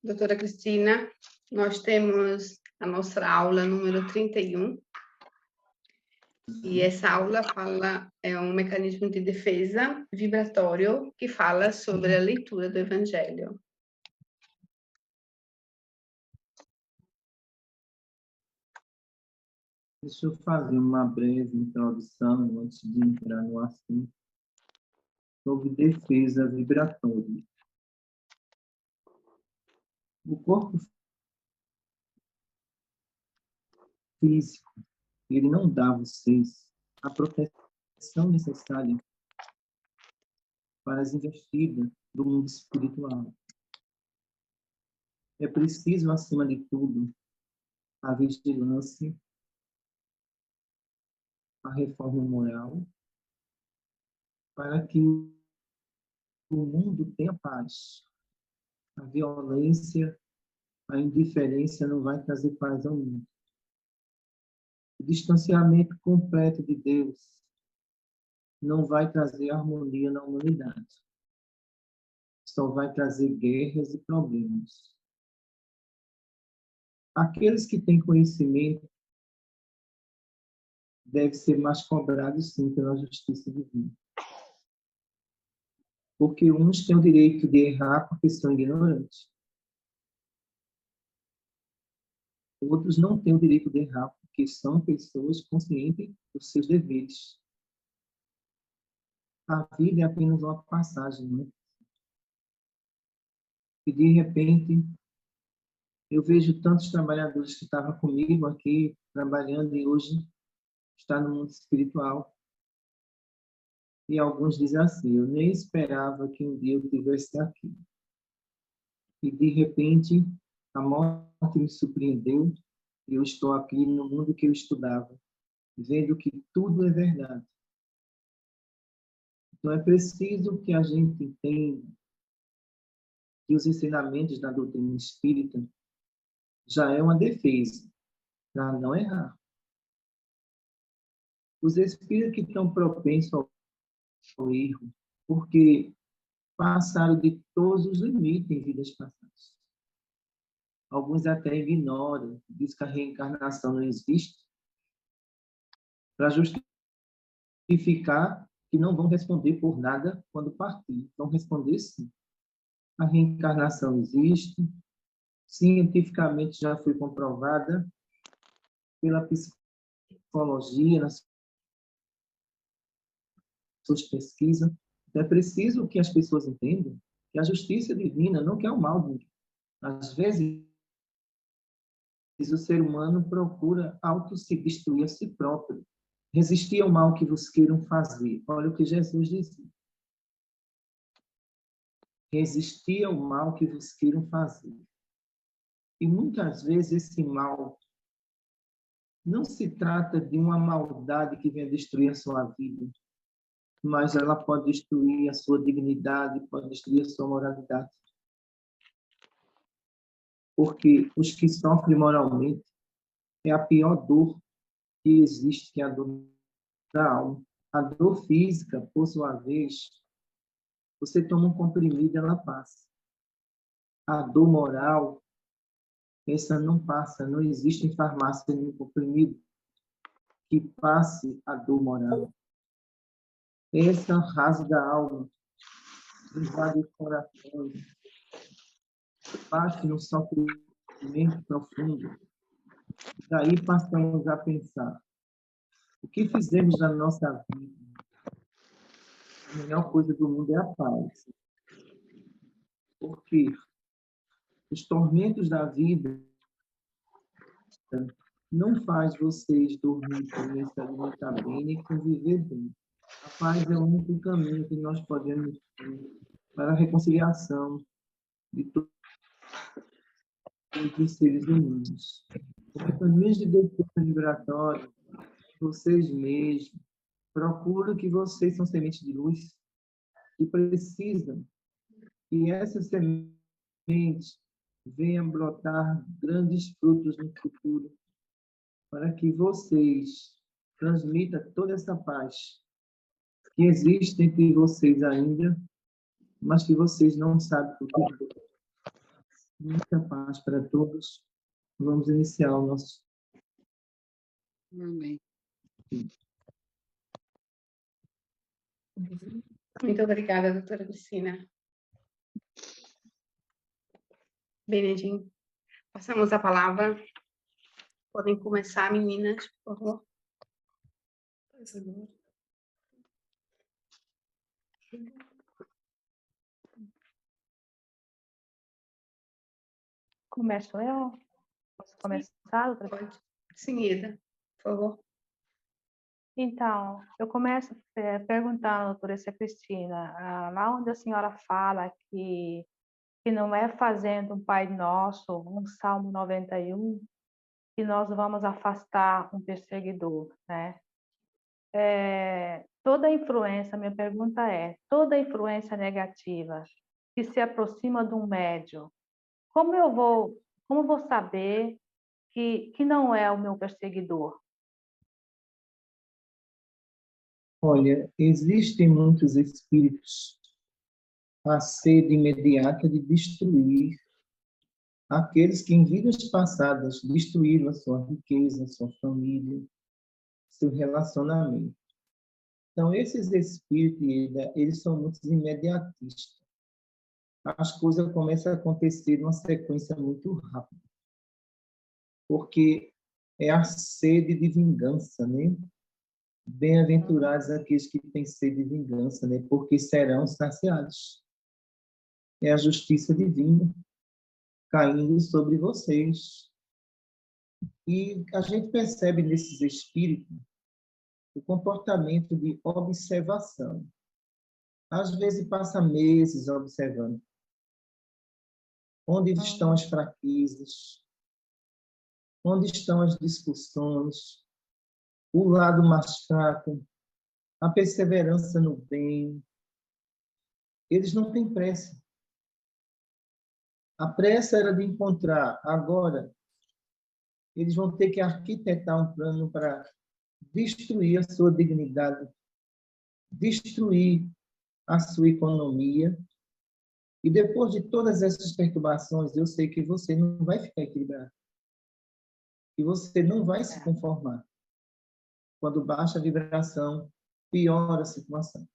doutora Cristina. Nós temos a nossa aula número 31. E essa aula é um mecanismo de defesa vibratório que fala sobre a leitura do Evangelho. Deixa eu fazer uma breve introdução antes de entrar no assunto sobre defesa vibratória. O corpo físico, ele não dá a vocês a proteção necessária para as investidas do mundo espiritual. É preciso, acima de tudo, a vigilância, a reforma moral, para que o mundo tenha paz. A violência, a indiferença não vai trazer paz ao mundo. O distanciamento completo de Deus não vai trazer harmonia na humanidade. Só vai trazer guerras e problemas. Aqueles que têm conhecimento devem ser mais cobrados, sim, pela justiça divina. Porque uns têm o direito de errar porque são ignorantes. Outros não têm o direito de errar porque são pessoas conscientes dos seus deveres. A vida é apenas uma passagem, né? E, de repente, eu vejo tantos trabalhadores que estavam comigo aqui, trabalhando, e hoje está no mundo espiritual. E alguns dizem assim, eu nem esperava que um dia eu estivesse aqui. E, de repente, a morte me surpreendeu e eu estou aqui no mundo que eu estudava, vendo que tudo é verdade. Então, é preciso que a gente entenda que os ensinamentos da doutrina espírita já é uma defesa para não errar. Os espíritos que estão propensos ao erro, porque passaram de todos os limites em vidas passadas. Alguns até ignoram, dizem que a reencarnação não existe, para justificar que não vão responder por nada quando partir. Vão responder sim. A reencarnação existe, cientificamente já foi comprovada pela psicologia, nas suas pesquisas. É preciso que as pessoas entendam que a justiça divina não quer o mal de ninguém. Às vezes, o ser humano procura se destruir a si próprio, resistir ao mal que vos queiram fazer. Olha o que Jesus disse. Resistir ao mal que vos queiram fazer. E muitas vezes esse mal não se trata de uma maldade que venha destruir a sua vida, mas ela pode destruir a sua dignidade, pode destruir a sua moralidade. Porque os que sofrem moralmente é a pior dor que existe, que é a dor da alma. A dor física, por sua vez, você toma um comprimido e ela passa. A dor moral, essa não passa. Não existe em farmácia nenhum comprimido que passe a dor moral. Essa rasga a alma, invade o coração, bate no sofrimento profundo. Daí passamos a pensar, o que fizemos na nossa vida? A melhor coisa do mundo é a paz. Porque os tormentos da vida não faz vocês dormir bem, se alimentar bem e conviver bem. A paz é o único caminho que nós podemos ter para a reconciliação de todos os seres humanos. Os mecanismos de defesa vibratória, vocês mesmos, procuram que vocês são sementes de luz e precisam que essas sementes venham brotar grandes frutos no futuro, para que vocês transmitam toda essa paz que existe entre vocês ainda, mas que vocês não sabem por quê. Muita paz para todos. Vamos iniciar o nosso... Amém. Muito obrigada, doutora Cristina. Benedinho, passamos a palavra. Podem começar, meninas, por favor. Começo eu? Posso começar, doutora? Pode. Seguida, por favor. Então, eu começo perguntando, doutora Cristina, lá onde a senhora fala que não é fazendo um Pai Nosso, um Salmo 91, que nós vamos afastar um perseguidor, né? Toda influência, minha pergunta é, toda influência negativa que se aproxima de um médium, como vou saber que não é o meu perseguidor? Olha, existem muitos espíritos a sede imediata de destruir aqueles que em vidas passadas destruíram a sua riqueza, a sua família, seu relacionamento. Então, esses espíritos, eles são muito imediatistas. As coisas começam a acontecer numa sequência muito rápida, porque é a sede de vingança, né? Bem-aventurados aqueles que têm sede de vingança, né? Porque serão saciados. É a justiça divina caindo sobre vocês. E a gente percebe nesses espíritos o comportamento de observação. Às vezes passa meses observando onde estão as fraquezas, onde estão as discussões, o lado mais fraco, a perseverança no bem. Eles não têm pressa. A pressa era de encontrar. Agora, eles vão ter que arquitetar um plano para destruir a sua dignidade, destruir a sua economia. E depois de todas essas perturbações, eu sei que você não vai ficar equilibrado. E você não vai se conformar. Quando baixa a vibração, piora a situação.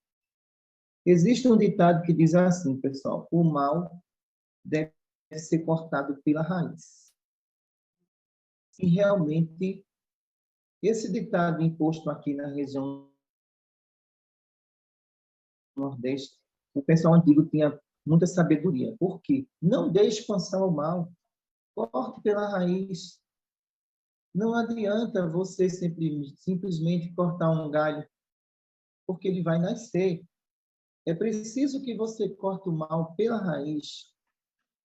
Existe um ditado que diz assim, pessoal: o mal deve ser cortado pela raiz. E realmente, esse ditado imposto aqui na região Nordeste, o pessoal antigo tinha muita sabedoria. Por quê? Não deixe passar o mal. Corte pela raiz. Não adianta você simplesmente cortar um galho, porque ele vai nascer. É preciso que você corte o mal pela raiz,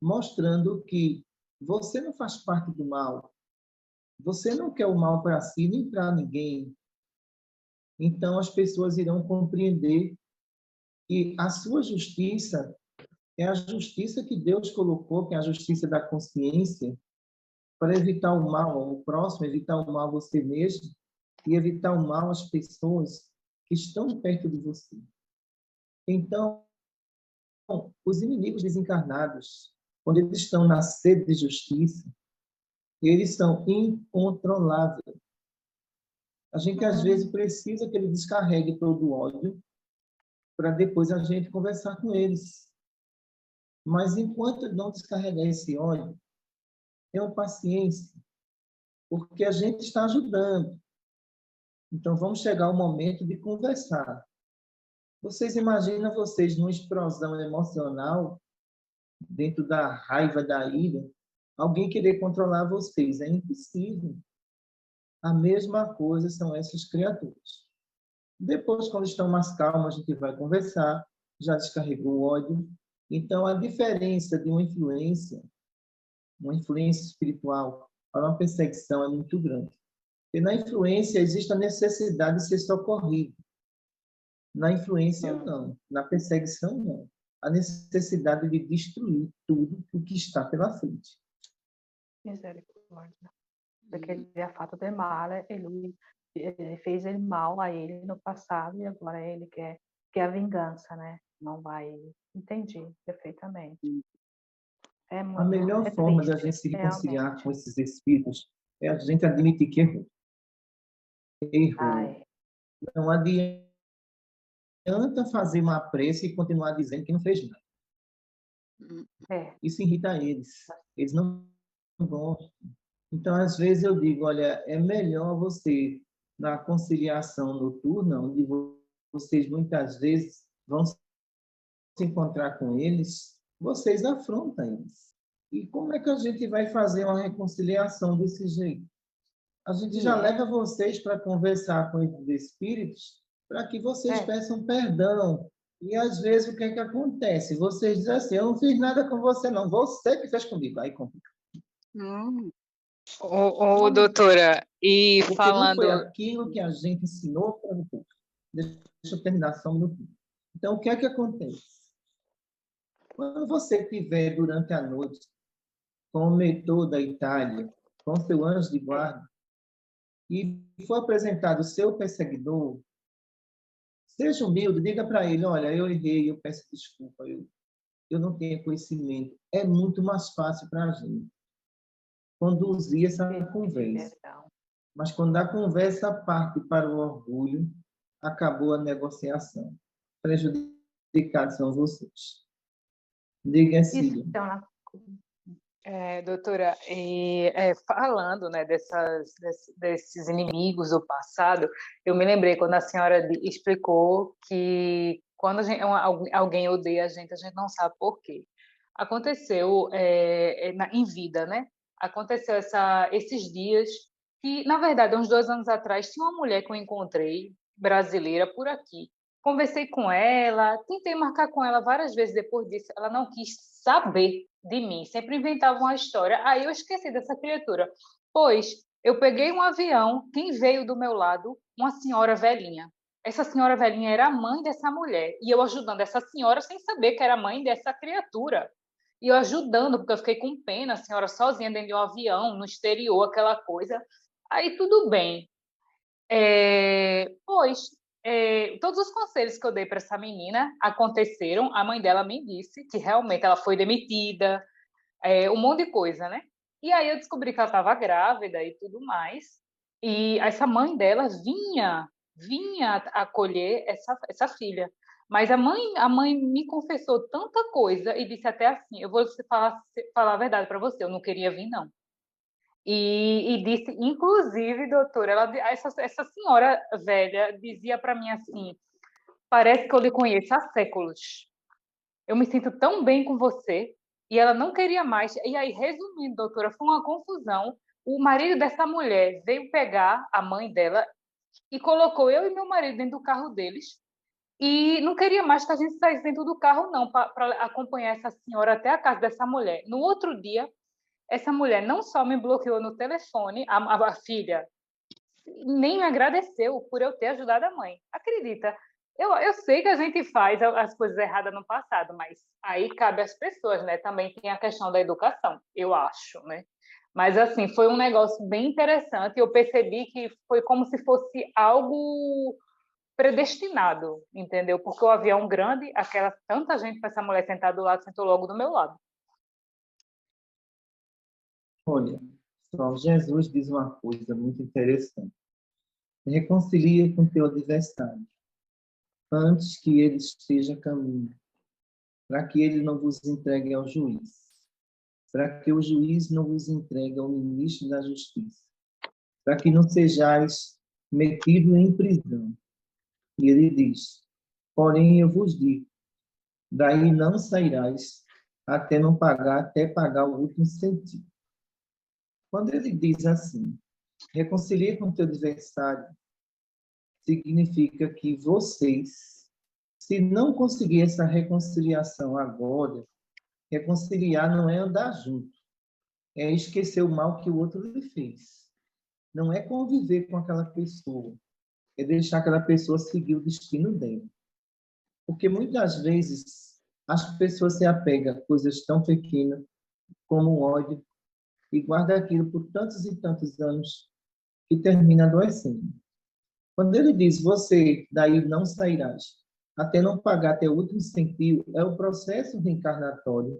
mostrando que você não faz parte do mal. Você não quer o mal para si nem para ninguém. Então, as pessoas irão compreender que a sua justiça é a justiça que Deus colocou, que é a justiça da consciência, para evitar o mal ao próximo, evitar o mal a você mesmo e evitar o mal às pessoas que estão perto de você. Então, os inimigos desencarnados, quando eles estão na sede de justiça, eles são incontroláveis. A gente, às vezes, precisa que ele descarregue todo o ódio para depois a gente conversar com eles. Mas, enquanto ele não descarregar esse ódio, tenham paciência, porque a gente está ajudando. Então, vamos chegar ao momento de conversar. Vocês imaginam vocês numa explosão emocional, dentro da raiva, da ira, alguém querer controlar vocês? É impossível. A mesma coisa são essas criaturas. Depois, quando estão mais calmas, a gente vai conversar, já descarregou o ódio. Então, a diferença de uma influência espiritual, para uma perseguição é muito grande. E na influência existe a necessidade de ser socorrido. Na influência, não. Na perseguição, não. A necessidade de destruir tudo o que está pela frente. Misericórdia. Porque ele é fato de mal, ele fez ele mal a ele no passado e agora ele quer a vingança, né? Não vai... Entendi perfeitamente. É A muito, melhor é forma de a triste, gente se reconciliar realmente. com esses espíritos é a gente admitir que errou. Errou. Ai, Não adianta fazer uma prece e continuar dizendo que não fez nada. é, Isso irrita eles. Eles não gostam. Então, às vezes, eu digo, olha, é melhor você, na conciliação noturna, onde vocês muitas vezes vão se encontrar com eles, vocês afrontam eles. E como é que a gente vai fazer uma reconciliação desse jeito? A gente e já é, leva vocês para conversar com esses espíritos, para que vocês é, peçam perdão. E às vezes o que é que acontece? Vocês dizem assim, eu não fiz nada com você, não. Você que fez comigo. Aí complica. Doutora, e Porque não falando, foi aquilo que a gente ensinou para você. Deixa eu terminar só um minutinho. Então, o que é que acontece? Quando você estiver durante a noite com o metrô da Itália, com seu anjo de guarda, e for apresentado o seu perseguidor, seja humilde, diga para ele, olha, eu errei, eu peço desculpa, eu não tenho conhecimento. É muito mais fácil para a gente conduzir essa pedir conversa. perdão. Mas quando a conversa parte para o orgulho, acabou a negociação. Prejudicados são vocês. Diga, Isso, Cília. então, doutora, falando, né, desses inimigos do passado, eu me lembrei quando a senhora explicou que quando alguém odeia a gente não sabe por quê. Aconteceu em vida, né? Aconteceu esses dias que, na verdade, uns 2 anos atrás, tinha uma mulher que eu encontrei, brasileira, por aqui. Conversei com ela, tentei marcar com ela várias vezes depois disso, ela não quis saber de mim, sempre inventava uma história. Aí eu esqueci dessa criatura. Pois eu peguei um avião, quem veio do meu lado? Uma senhora velhinha. Essa senhora velhinha era a mãe dessa mulher, e eu ajudando essa senhora sem saber que era mãe dessa criatura. E eu ajudando, porque eu fiquei com pena, a senhora sozinha dentro de um avião, no exterior, aquela coisa. Aí tudo bem. Todos os conselhos que eu dei para essa menina aconteceram. A mãe dela me disse que realmente ela foi demitida, um monte de coisa, né? E aí eu descobri que ela estava grávida e tudo mais. E essa mãe dela vinha acolher essa filha. Mas a mãe me confessou tanta coisa e disse até assim, eu vou falar a verdade para você, eu não queria vir, não. E disse, inclusive, doutora, essa senhora velha dizia para mim assim, parece que eu lhe conheço há séculos. Eu me sinto tão bem com você. E ela não queria mais. E aí, resumindo, doutora, foi uma confusão. O marido dessa mulher veio pegar a mãe dela e colocou eu e meu marido dentro do carro deles. E não queria mais que a gente saísse dentro do carro, não, para acompanhar essa senhora até a casa dessa mulher. No outro dia, essa mulher não só me bloqueou no telefone, a filha, nem me agradeceu por eu ter ajudado a mãe. Acredita? Eu sei que a gente faz as coisas erradas no passado, mas aí cabe às pessoas, né? Também tem a questão da educação, eu acho, né? Mas, assim, foi um negócio bem interessante. Eu percebi que foi como se fosse algo predestinado, entendeu? Porque o avião grande, tanta gente para essa mulher sentar do lado, sentou logo do meu lado. Olha, só Jesus diz uma coisa muito interessante. Reconcilia com teu adversário, antes que ele esteja a caminho, para que ele não vos entregue ao juiz, para que o juiz não vos entregue ao ministro da Justiça, para que não sejais metido em prisão. E ele diz, porém eu vos digo, daí não sairás até pagar o último centavo. Quando ele diz assim, reconcilie com o teu adversário, significa que vocês, se não conseguir essa reconciliação agora, reconciliar não é andar junto, é esquecer o mal que o outro lhe fez. Não é conviver com aquela pessoa, é deixar aquela pessoa seguir o destino dela. Porque muitas vezes as pessoas se apegam a coisas tão pequenas como o ódio e guardam aquilo por tantos e tantos anos que termina adoecendo. Quando ele diz, você daí não sairás, até não pagar até o último centavo, é o processo reencarnatório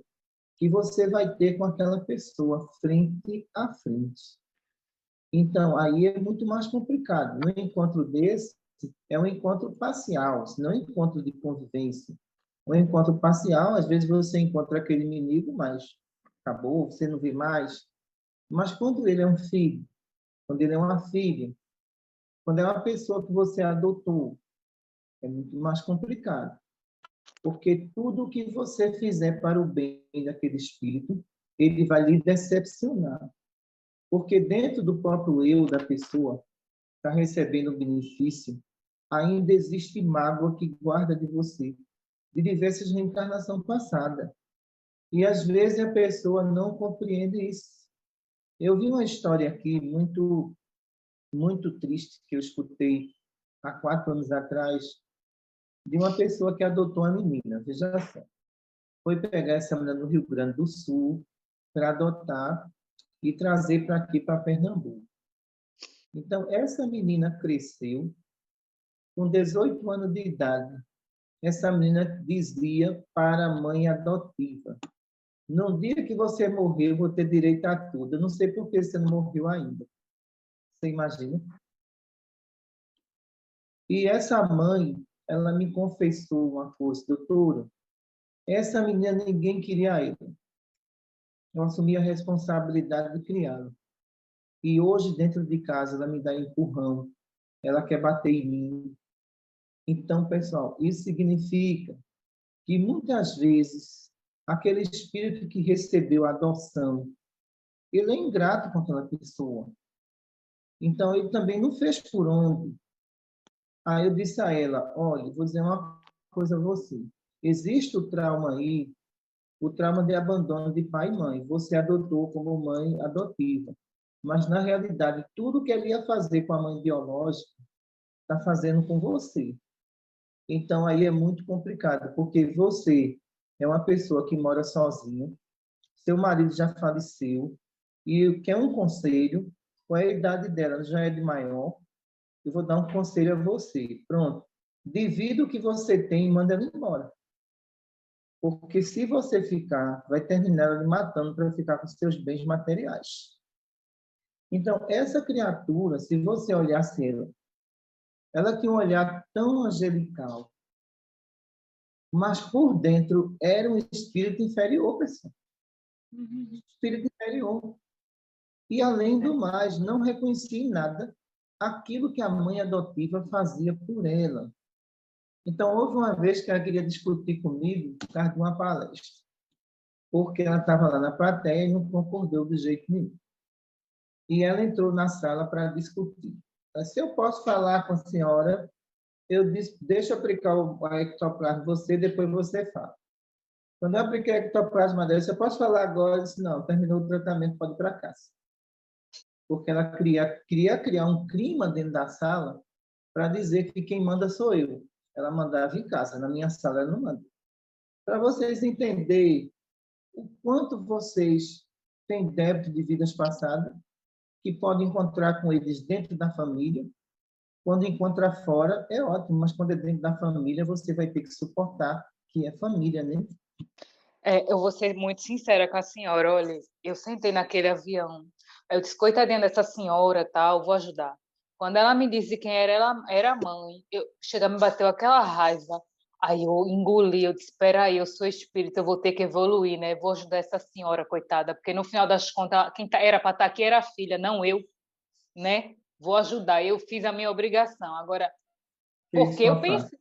que você vai ter com aquela pessoa frente a frente. Então, aí é muito mais complicado. No encontro desse, é um encontro parcial, não é um encontro de convivência. Um encontro parcial, às vezes você encontra aquele inimigo, mas acabou, você não vê mais. Mas quando ele é um filho, quando ele é uma filha, quando é uma pessoa que você adotou, é muito mais complicado. Porque tudo que você fizer para o bem daquele espírito, ele vai lhe decepcionar. Porque dentro do próprio eu da pessoa, está recebendo o benefício, ainda existe mágoa que guarda de você, de diversas reencarnações passadas. E às vezes a pessoa não compreende isso. Eu vi uma história aqui muito triste que eu escutei há 4 anos atrás de uma pessoa que adotou uma menina. Veja só, foi pegar essa menina no Rio Grande do Sul para adotar e trazer para aqui, para Pernambuco. Então, essa menina cresceu com 18 anos de idade. Essa menina dizia para a mãe adotiva: no dia que você morrer, eu vou ter direito a tudo. Eu não sei por que você não morreu ainda. Você imagina? E essa mãe, ela me confessou uma coisa: doutora, essa menina ninguém queria ela. Eu assumi a responsabilidade de criá-la. E hoje, dentro de casa, ela me dá empurrão. Ela quer bater em mim. Então, pessoal, isso significa que muitas vezes aquele espírito que recebeu a adoção, ele é ingrato com aquela pessoa. Então, ele também não fez por onde. Aí eu disse a ela: olha, vou dizer uma coisa a você. Existe o trauma aí, o trauma de abandono de pai e mãe. Você adotou como mãe adotiva. Mas, na realidade, tudo que ele ia fazer com a mãe biológica, está fazendo com você. Então, aí é muito complicado, porque você é uma pessoa que mora sozinha, seu marido já faleceu, e quer um conselho, com a idade dela, ela já é de maior, eu vou dar um conselho a você. Pronto. Divida o que você tem e manda ela embora. Porque se você ficar, vai terminar ela lhe matando para ficar com seus bens materiais. Então, essa criatura, se você olhasse ela tinha um olhar tão angelical, mas por dentro era um espírito inferior, pessoal. Espírito inferior. E, além do mais, não reconhecia em nada aquilo que a mãe adotiva fazia por ela. Então, houve uma vez que ela queria discutir comigo por causa de uma palestra, porque ela estava lá na plateia e não concordou de jeito nenhum. E ela entrou na sala para discutir. Se eu posso falar com a senhora, eu disse: deixa eu aplicar a ectoplasma você, depois você fala. Quando eu apliquei a ectoplasma dela, eu posso falar agora? Eu disse: não, terminou o tratamento, pode ir para casa. Porque ela queria criar um clima dentro da sala para dizer que quem manda sou eu. Ela mandava em casa, na minha sala ela não manda. Para vocês entenderem o quanto vocês têm débito de vidas passadas, que podem encontrar com eles dentro da família. Quando encontra fora, é ótimo, mas quando é dentro da família, você vai ter que suportar, que é família, né? Eu vou ser muito sincera com a senhora. Olha, eu sentei naquele avião. Eu disse: coitadinha dessa senhora, tal, vou ajudar. Quando ela me disse quem era, ela era a mãe. Chega, me bateu aquela raiva. Aí eu engoli, eu disse: espera aí, eu sou espírita, eu vou ter que evoluir, né? Vou ajudar essa senhora, coitada, porque no final das contas, quem era para estar aqui era a filha, não eu, né? Vou ajudar, eu fiz a minha obrigação. Agora, porque eu pensei,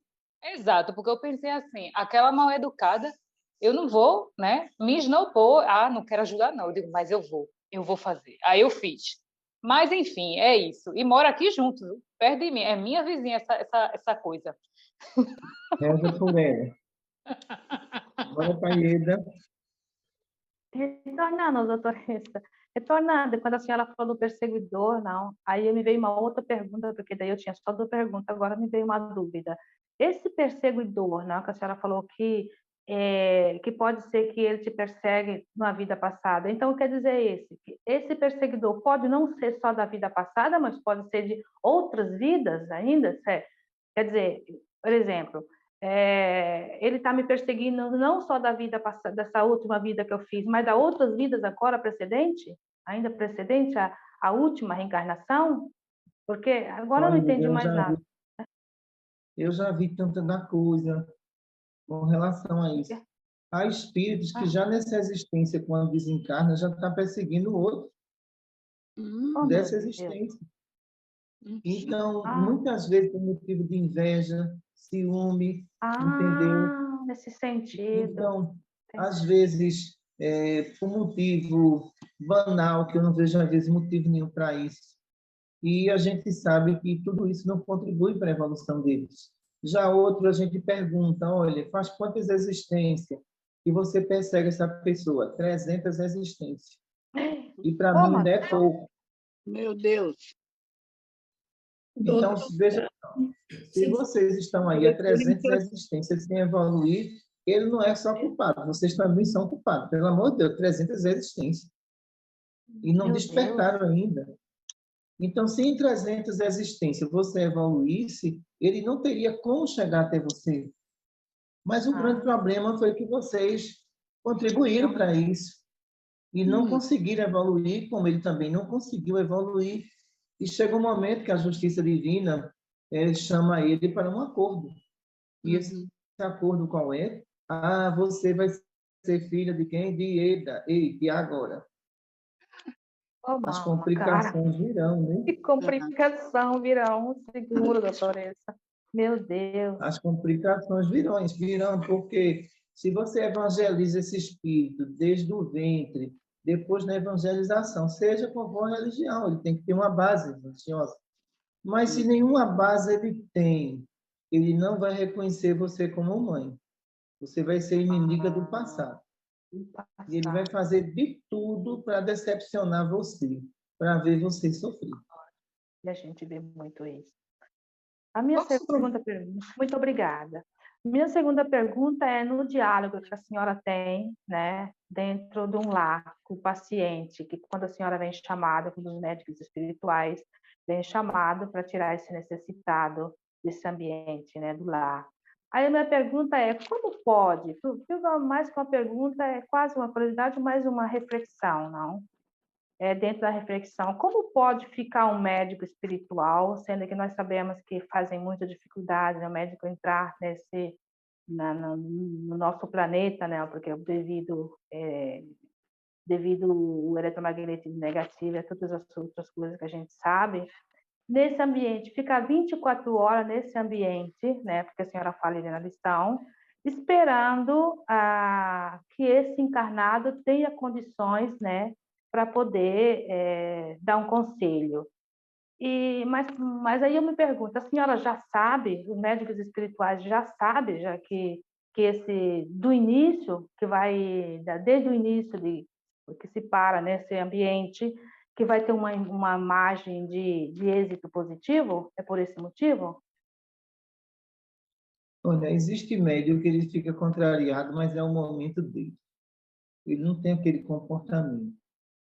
exato, porque eu pensei assim, aquela mal educada, eu não vou, né, me esnopor, não quero ajudar não, eu digo: mas eu vou fazer. Aí eu fiz. Mas, enfim, é isso. E mora aqui junto, viu? Perto de mim. É minha vizinha essa coisa. Reza por ela. Bora, Paeda. Retornando, doutoressa, retornando, quando a senhora falou do perseguidor, não, aí me veio uma outra pergunta, porque daí eu tinha só duas perguntas, agora me veio uma dúvida. Esse perseguidor, não, que a senhora falou que pode ser que ele te persegue na vida passada, então quer dizer que esse perseguidor pode não ser só da vida passada, mas pode ser de outras vidas ainda, certo? Quer dizer, por exemplo, ele está me perseguindo não só da vida passada, dessa última vida que eu fiz, mas das outras vidas agora precedente, ainda precedente à última reencarnação, porque agora eu não Olha, entendi mais nada. Eu já vi tanta da coisa com relação a isso. Há espíritos que já nessa existência, quando desencarna, já está perseguindo o outro dessa existência. Então, muitas vezes, por motivo de inveja, ciúme, entendeu? Nesse sentido. Então, às vezes, por motivo banal, que eu não vejo, às vezes, motivo nenhum para isso. E a gente sabe que tudo isso não contribui para a evolução deles. Já outro, a gente pergunta, olha, faz quantas existências que você persegue essa pessoa? 300 existências. E para mim ainda é pouco. Meu Deus! Então, veja, se vocês estão aí a 300 existências sem evoluir, ele não é só culpado, vocês também são culpados. Pelo amor de Deus, 300 existências. E não despertaram ainda. Então, se em 300 existências você evoluísse, ele não teria como chegar até você. Mas o grande problema foi que vocês contribuíram para isso. E não conseguiram evoluir, como ele também não conseguiu evoluir. E chega um momento que a justiça divina chama ele para um acordo. E esse acordo qual é? Você vai ser filha de quem? De Eda. E agora? As complicações virão, né? Que complicação virão, segura, doutora. Meu Deus. As complicações virão, porque se você evangeliza esse espírito desde o ventre, depois na evangelização, seja qual for a religião, ele tem que ter uma base religiosa. Mas se nenhuma base ele tem, ele não vai reconhecer você como mãe. Você vai ser inimiga do passado. E ele vai fazer de tudo para decepcionar você, para ver você sofrer. E a gente vê muito isso. A minha segunda pergunta, muito obrigada. Minha segunda pergunta é no diálogo que a senhora tem, né, dentro de um lar com o paciente, que quando a senhora vem chamada, quando os médicos espirituais vêm chamado para tirar esse necessitado desse ambiente, né, do lar. Aí a minha pergunta é, como pode? Mais que uma pergunta, é quase uma curiosidade, mais uma reflexão, não? Dentro da reflexão, como pode ficar um médico espiritual, sendo que nós sabemos que fazem muita dificuldade, né, o médico entrar no nosso planeta, né, porque devido ao eletromagnetismo negativo e todas as outras coisas que a gente sabe, nesse ambiente, ficar 24 horas nesse ambiente, né, porque a senhora fala ali na lição, esperando que esse encarnado tenha condições, né, para poder dar um conselho. Mas aí eu me pergunto, a senhora já sabe, os médicos espirituais já sabem, já que esse, do início, que vai, desde o início que se para nesse ambiente, que vai ter uma margem de êxito positivo? É por esse motivo? Olha, existe médium que ele fica contrariado, mas é o momento dele. Ele não tem aquele comportamento.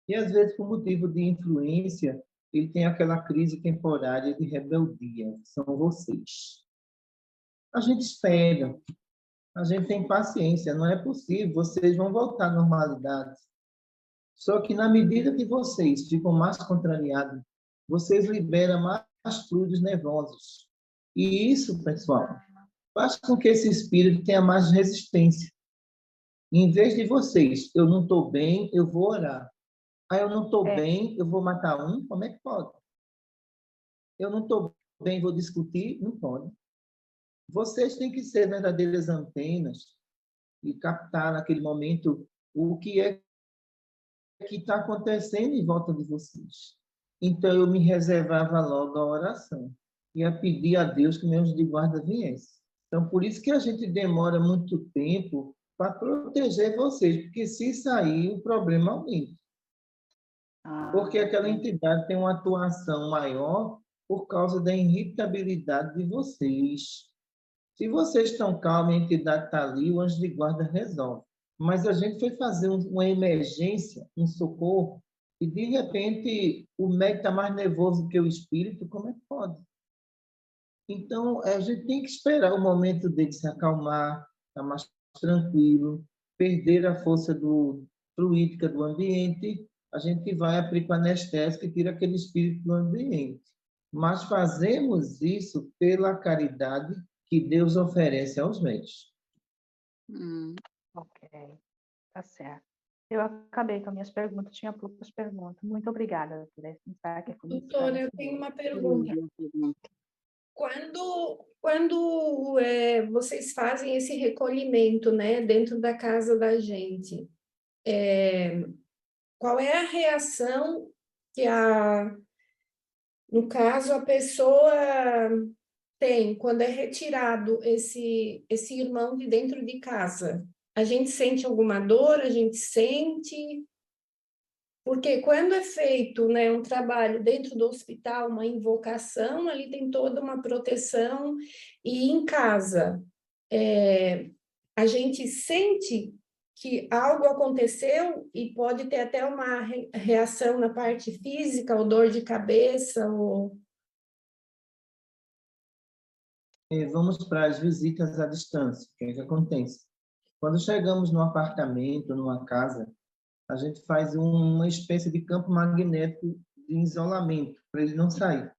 E, às vezes, por motivo de influência, ele tem aquela crise temporária de rebeldia. São vocês. A gente espera. A gente tem paciência. Não é possível. Vocês vão voltar à normalidade. Só que, na medida que vocês ficam mais contrariados, vocês liberam mais fluidos nervosos. E isso, pessoal, faz com que esse espírito tenha mais resistência. Em vez de vocês, eu não estou bem, eu vou orar. Eu não estou bem, eu vou matar um? Como é que pode? Eu não estou bem, vou discutir? Não pode. Vocês têm que ser verdadeiras antenas e captar naquele momento o que é que está acontecendo em volta de vocês. Então, eu me reservava logo a oração. Ia pedir a Deus que meu anjo de guarda viesse. Então, por isso que a gente demora muito tempo para proteger vocês, porque se sair, o problema aumenta. Porque aquela entidade tem uma atuação maior por causa da irritabilidade de vocês. Se vocês estão calmos, a entidade está ali, o anjo de guarda resolve. Mas a gente foi fazer uma emergência, um socorro, e de repente o médico está mais nervoso que o espírito, como é que pode? Então, a gente tem que esperar o momento dele se acalmar, estar mais tranquilo, perder a força fluídica do ambiente, a gente vai aplicar anestésico e tira aquele espírito do ambiente. Mas fazemos isso pela caridade que Deus oferece aos médicos. Ok, tá certo. Eu acabei com as minhas perguntas, tinha poucas perguntas. Muito obrigada, doutora. Doutora, eu tenho uma pergunta. Quando vocês fazem esse recolhimento, né, dentro da casa da gente, qual é a reação que no caso, a pessoa tem quando é retirado esse irmão de dentro de casa? A gente sente alguma dor? A gente sente? Porque quando é feito, né, um trabalho dentro do hospital, uma invocação, ali tem toda uma proteção, e em casa, a gente sente que algo aconteceu e pode ter até uma reação na parte física, ou dor de cabeça, ou... Vamos para as visitas à distância. O que é que acontece? Quando chegamos num apartamento, numa casa, a gente faz uma espécie de campo magnético de isolamento, para ele não sair.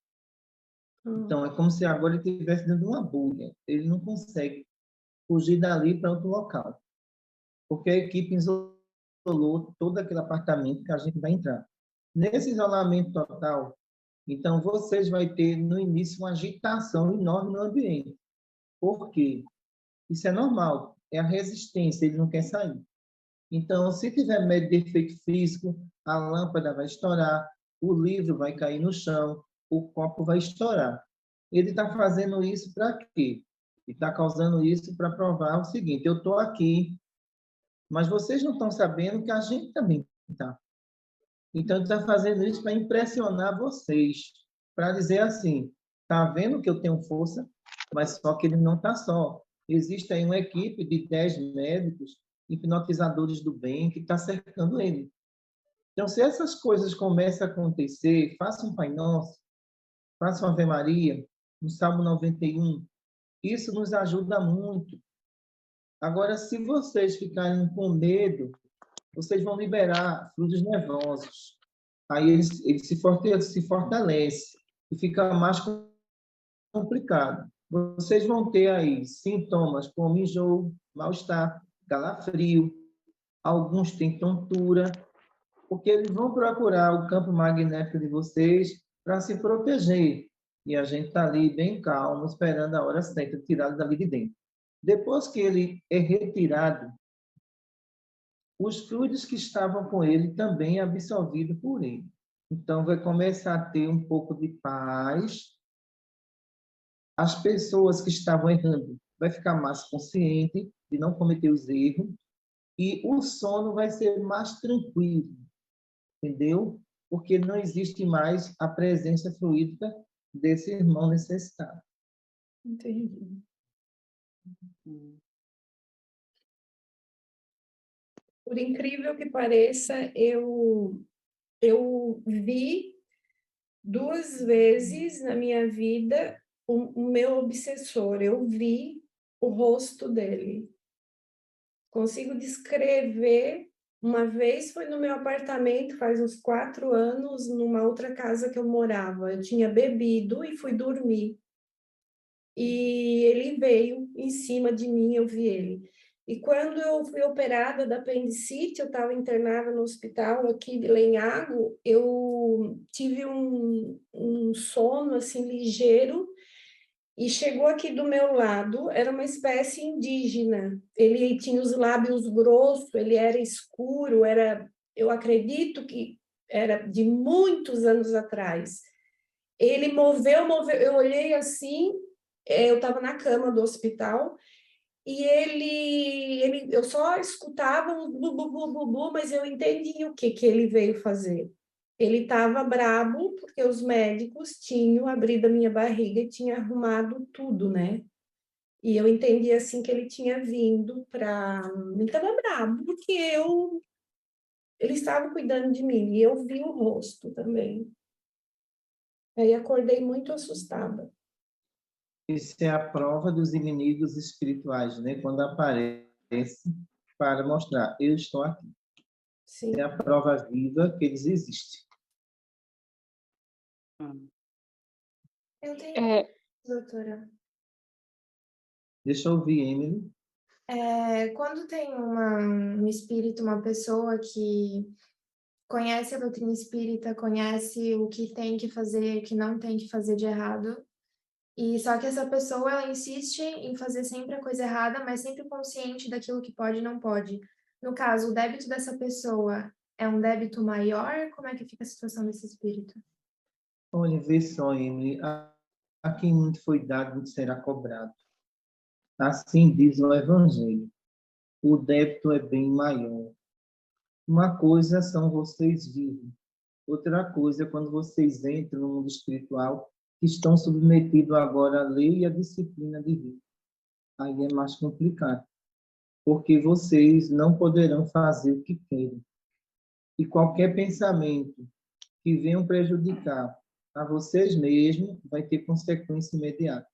Então, é como se agora ele estivesse dentro de uma bolha. Ele não consegue fugir dali para outro local, porque a equipe isolou todo aquele apartamento que a gente vai entrar. Nesse isolamento total, então, vocês vão ter, no início, uma agitação enorme no ambiente. Por quê? Isso é normal, é a resistência, ele não quer sair. Então, se tiver medo de efeito físico, a lâmpada vai estourar, o livro vai cair no chão, o copo vai estourar. Ele está fazendo isso para quê? Ele está causando isso para provar o seguinte: eu estou aqui, mas vocês não estão sabendo que a gente também está. Então, ele está fazendo isso para impressionar vocês, para dizer assim: está vendo que eu tenho força, mas só que ele não está só. Existe aí uma equipe de 10 médicos, hipnotizadores do bem, que está cercando ele. Então, se essas coisas começam a acontecer, faça um Pai Nosso, faça uma Ave Maria, um Salmo 91, isso nos ajuda muito. Agora, se vocês ficarem com medo, vocês vão liberar fluidos nervosos. Aí ele se fortalece e fica mais complicado. Vocês vão ter aí sintomas como enjoo, mal-estar, calafrio, alguns têm tontura, porque eles vão procurar o campo magnético de vocês para se proteger. E a gente está ali bem calmo, esperando a hora certa de tirá-lo dali de dentro. Depois que ele é retirado, os fluidos que estavam com ele também é absorvido por ele. Então, vai começar a ter um pouco de paz. As pessoas que estavam errando vai ficar mais consciente de não cometer os erros e o sono vai ser mais tranquilo, entendeu? Porque não existe mais a presença fluídica desse irmão necessitado. Entendi. Por incrível que pareça, eu vi 2 vezes na minha vida o meu obsessor. Eu vi o rosto dele. Consigo descrever. Uma vez foi no meu apartamento, faz uns 4 anos, numa outra casa que eu morava. Eu tinha bebido e fui dormir. E ele veio em cima de mim, eu vi ele. E quando eu fui operada da apendicite, eu estava internada no hospital aqui de Lenhago, eu tive um sono assim ligeiro e chegou aqui do meu lado, era uma espécie indígena. Ele tinha os lábios grossos, ele era escuro, eu acredito que era de muitos anos atrás. Ele moveu, eu olhei assim, eu estava na cama do hospital, e eu só escutava um bu, bu, bu, bu, bu, mas eu entendi o que ele veio fazer. Ele estava brabo porque os médicos tinham abrido a minha barriga e tinham arrumado tudo, né? E eu entendi assim que ele tinha vindo para... Ele estava brabo porque ele estava cuidando de mim e eu vi o rosto também. Aí acordei muito assustada. Isso é a prova dos inimigos espirituais, né? Quando aparece para mostrar, eu estou aqui. Sim. É a prova viva que eles existem. Eu tenho, É, doutora. Deixa eu ouvir, Emily. Quando tem um espírito, uma pessoa que conhece a doutrina espírita, conhece o que tem que fazer, o que não tem que fazer de errado, e só que essa pessoa, ela insiste em fazer sempre a coisa errada, mas sempre consciente daquilo que pode e não pode. No caso, o débito dessa pessoa é um débito maior? Como é que fica a situação desse espírito? Olha, vê só, Emily. A quem muito foi dado, muito será cobrado. Assim diz o Evangelho. O débito é bem maior. Uma coisa são vocês vivos. Outra coisa é quando vocês entram no mundo espiritual, que estão submetidos agora à lei e à disciplina divina. Aí é mais complicado, porque vocês não poderão fazer o que querem. E qualquer pensamento que venham prejudicar a vocês mesmos vai ter consequência imediata.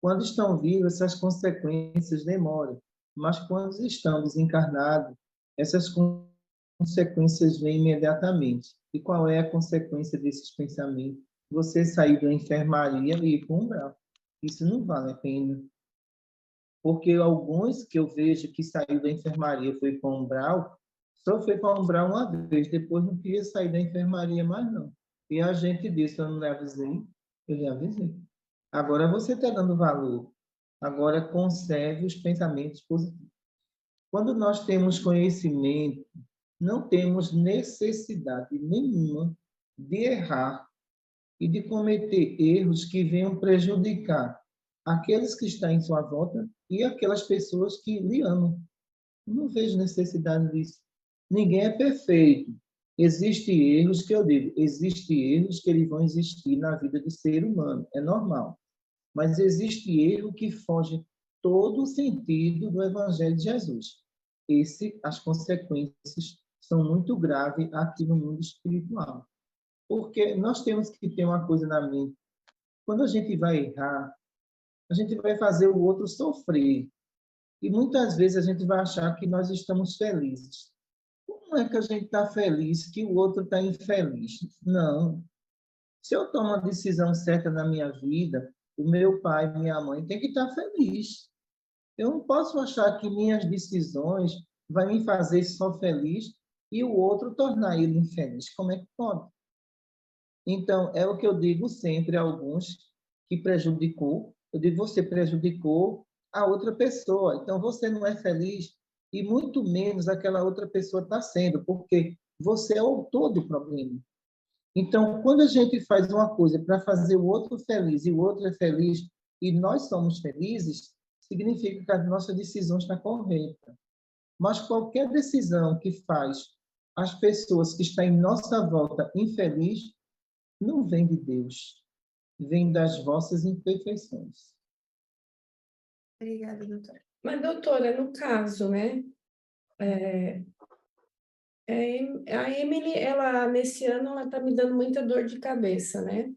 Quando estão vivos, essas consequências demoram, mas quando estão desencarnados, essas consequências vêm imediatamente. E qual é a consequência desses pensamentos? Você sair da enfermaria e ir para um umbral. Isso não vale a pena. Porque alguns que eu vejo que saiu da enfermaria e foi para um umbral, só foi para um umbral uma vez, depois não queria sair da enfermaria mais não. E a gente disse, eu não lhe avisei, eu lhe avisei. Agora você está dando valor. Agora conserve os pensamentos positivos. Quando nós temos conhecimento, não temos necessidade nenhuma de errar e de cometer erros que venham prejudicar aqueles que estão em sua volta e aquelas pessoas que lhe amam. Não vejo necessidade disso. Ninguém é perfeito. Existem erros que eu digo, existem erros que eles vão existir na vida do ser humano, é normal. Mas existe erro que foge todo o sentido do Evangelho de Jesus. As consequências são muito graves aqui no mundo espiritual. Porque nós temos que ter uma coisa na mente. Quando a gente vai errar, a gente vai fazer o outro sofrer. E muitas vezes a gente vai achar que nós estamos felizes. Como é que a gente está feliz que o outro está infeliz? Não. Se eu tomo a decisão certa na minha vida, o meu pai, minha mãe tem que estar feliz. Eu não posso achar que minhas decisões vão me fazer só feliz e o outro tornar ele infeliz. Como é que pode? Então, é o que eu digo sempre a alguns que prejudicou. Eu digo, você prejudicou a outra pessoa. Então, você não é feliz e muito menos aquela outra pessoa está sendo, porque você é o autor do problema. Então, quando a gente faz uma coisa para fazer o outro feliz e o outro é feliz e nós somos felizes, significa que a nossa decisão está correta. Mas qualquer decisão que faz as pessoas que estão em nossa volta infelizes, não vem de Deus, vem das vossas imperfeições. Obrigada, doutora. Mas, doutora, no caso, né? A Emily, nesse ano, ela está me dando muita dor de cabeça, né?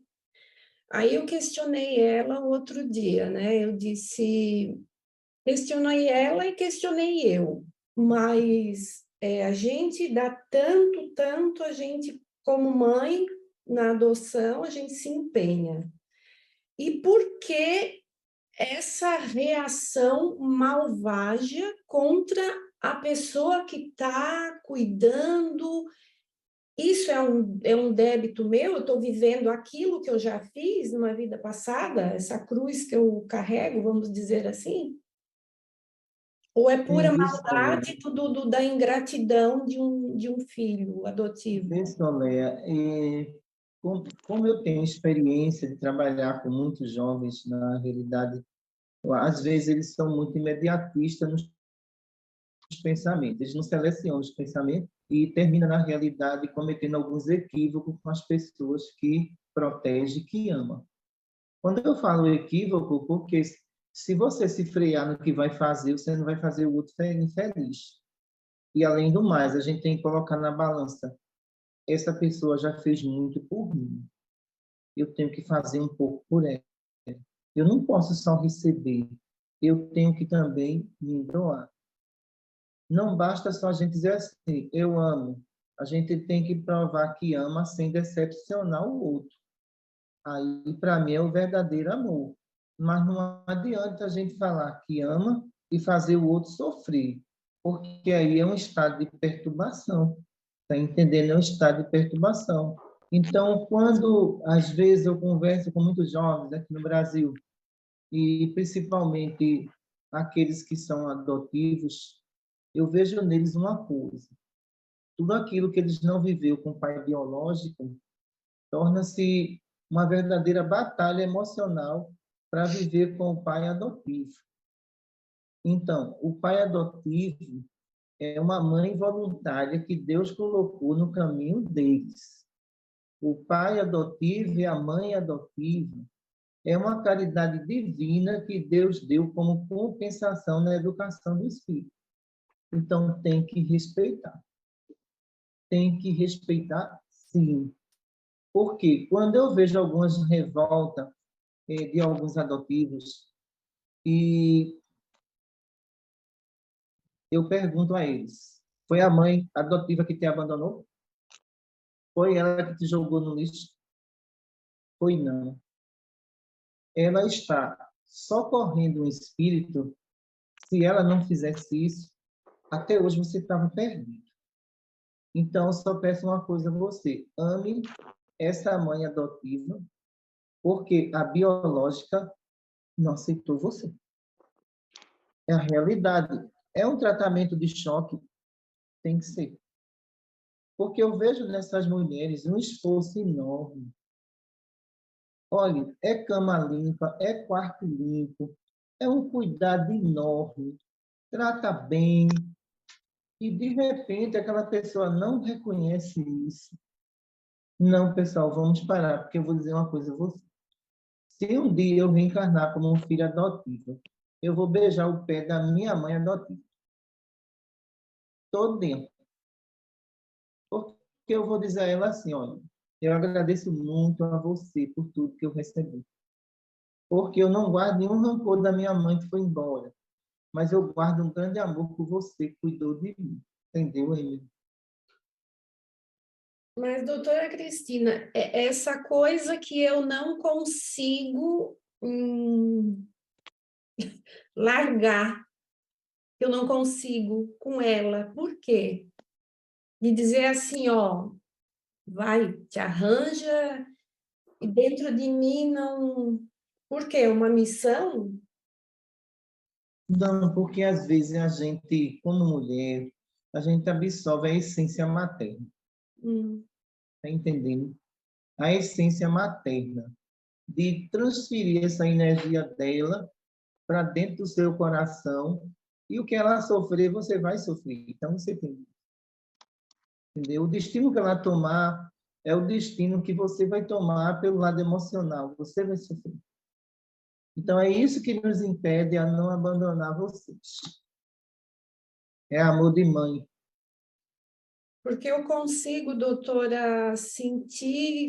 Aí eu questionei ela outro dia, né? Questionei ela e questionei eu, mas a gente dá tanto, a gente, como mãe, na adoção, a gente se empenha. E por que essa reação malvada contra a pessoa que está cuidando? Isso é um débito meu? Eu estou vivendo aquilo que eu já fiz numa vida passada? Essa cruz que eu carrego, vamos dizer assim? Ou é pura maldade da ingratidão de um filho adotivo? Leia, como eu tenho experiência de trabalhar com muitos jovens, na realidade, às vezes eles são muito imediatistas nos pensamentos, eles não selecionam os pensamentos e terminam, na realidade, cometendo alguns equívocos com as pessoas que protegem, que amam. Quando eu falo equívoco, porque se você se frear no que vai fazer, você não vai fazer o outro infeliz. E, além do mais, a gente tem que colocar na balança. Essa pessoa já fez muito por mim. Eu tenho que fazer um pouco por ela. Eu não posso só receber, eu tenho que também me doar. Não basta só a gente dizer assim, eu amo. A gente tem que provar que ama sem decepcionar o outro. Aí, para mim, é o verdadeiro amor. Mas não adianta a gente falar que ama e fazer o outro sofrer, porque aí é um estado de perturbação. Está entendendo? É um estado de perturbação. Então, quando, às vezes, eu converso com muitos jovens aqui no Brasil, e principalmente aqueles que são adotivos, eu vejo neles uma coisa. Tudo aquilo que eles não viveu com o pai biológico torna-se uma verdadeira batalha emocional para viver com o pai adotivo. Então, o pai adotivo é uma mãe voluntária que Deus colocou no caminho deles. O pai adotivo e a mãe adotiva é uma caridade divina que Deus deu como compensação na educação dos filhos. Então, tem que respeitar. Tem que respeitar, sim. Porque quando eu vejo algumas revoltas de alguns adotivos, e eu pergunto a eles, foi a mãe adotiva que te abandonou? Foi ela que te jogou no lixo? Foi não. Ela está socorrendo o espírito. Se ela não fizesse isso, até hoje você estava perdido. Então, eu só peço uma coisa a você. Ame essa mãe adotiva, porque a biológica não aceitou você. É a realidade. É um tratamento de choque, tem que ser. Porque eu vejo nessas mulheres um esforço enorme. Olha, é cama limpa, é quarto limpo, é um cuidado enorme, trata bem, e de repente aquela pessoa não reconhece isso. Não, pessoal, vamos parar, porque eu vou dizer uma coisa a você. Se um dia eu reencarnar como um filho adotivo, eu vou beijar o pé da minha mãe adotiva. Todo dia. Porque eu vou dizer a ela assim, olha, eu agradeço muito a você por tudo que eu recebi. Porque eu não guardo nenhum rancor da minha mãe que foi embora. Mas eu guardo um grande amor por você que cuidou de mim. Entendeu, Emílio? Mas, doutora Cristina, é essa coisa que eu não consigo largar, eu não consigo com ela. Por quê? De dizer assim, ó, vai, te arranja, e dentro de mim não... Por quê? Uma missão? Não, porque às vezes a gente, como mulher, a gente absorve a essência materna. Está entendendo? A essência materna. De transferir essa energia dela para dentro do seu coração e o que ela sofrer, você vai sofrer. Então, você tem. Entendeu? O destino que ela tomar é o destino que você vai tomar pelo lado emocional. Você vai sofrer. Então, é isso que nos impede a não abandonar vocês. É amor de mãe. Porque eu consigo, doutora, sentir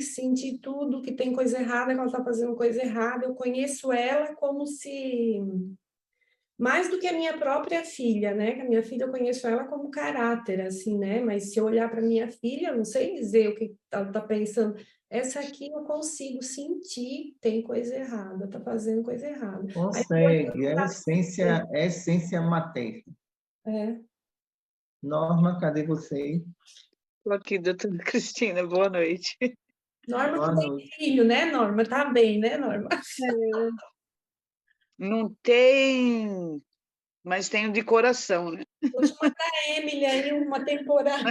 tudo que tem coisa errada, que ela está fazendo coisa errada. Eu conheço ela como se... Mais do que a minha própria filha, né? Que a minha filha, eu conheço ela como caráter, assim, né? Mas se eu olhar para minha filha, eu não sei dizer o que ela está pensando. Essa aqui eu consigo sentir, tem coisa errada, está fazendo coisa errada. Consegue. É a essência materna. É. Norma, cadê você? Estou aqui, doutora Cristina, boa noite. Norma Boa não tem noite. filho, né, Norma? Tá bem, né, Norma? Não tem, mas tenho de coração, né? Vou te mandar a Emily aí uma temporada.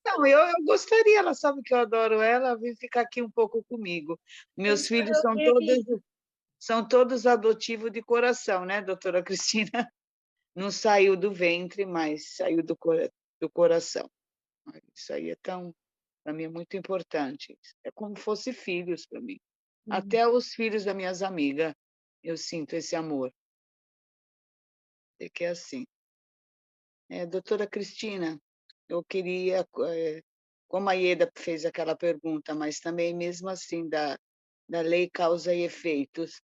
Não, eu gostaria, ela sabe que eu adoro ela, vem ficar aqui um pouco comigo. Meus filhos são todos adotivos de coração, né, doutora Cristina? Não saiu do ventre, mas saiu do coração. Isso aí para mim é muito importante. É como se fosse filhos para mim. Até os filhos das minhas amigas, eu sinto esse amor. É que é assim. Doutora Cristina, eu queria, como a Ieda fez aquela pergunta, mas também mesmo assim da lei causa e efeitos,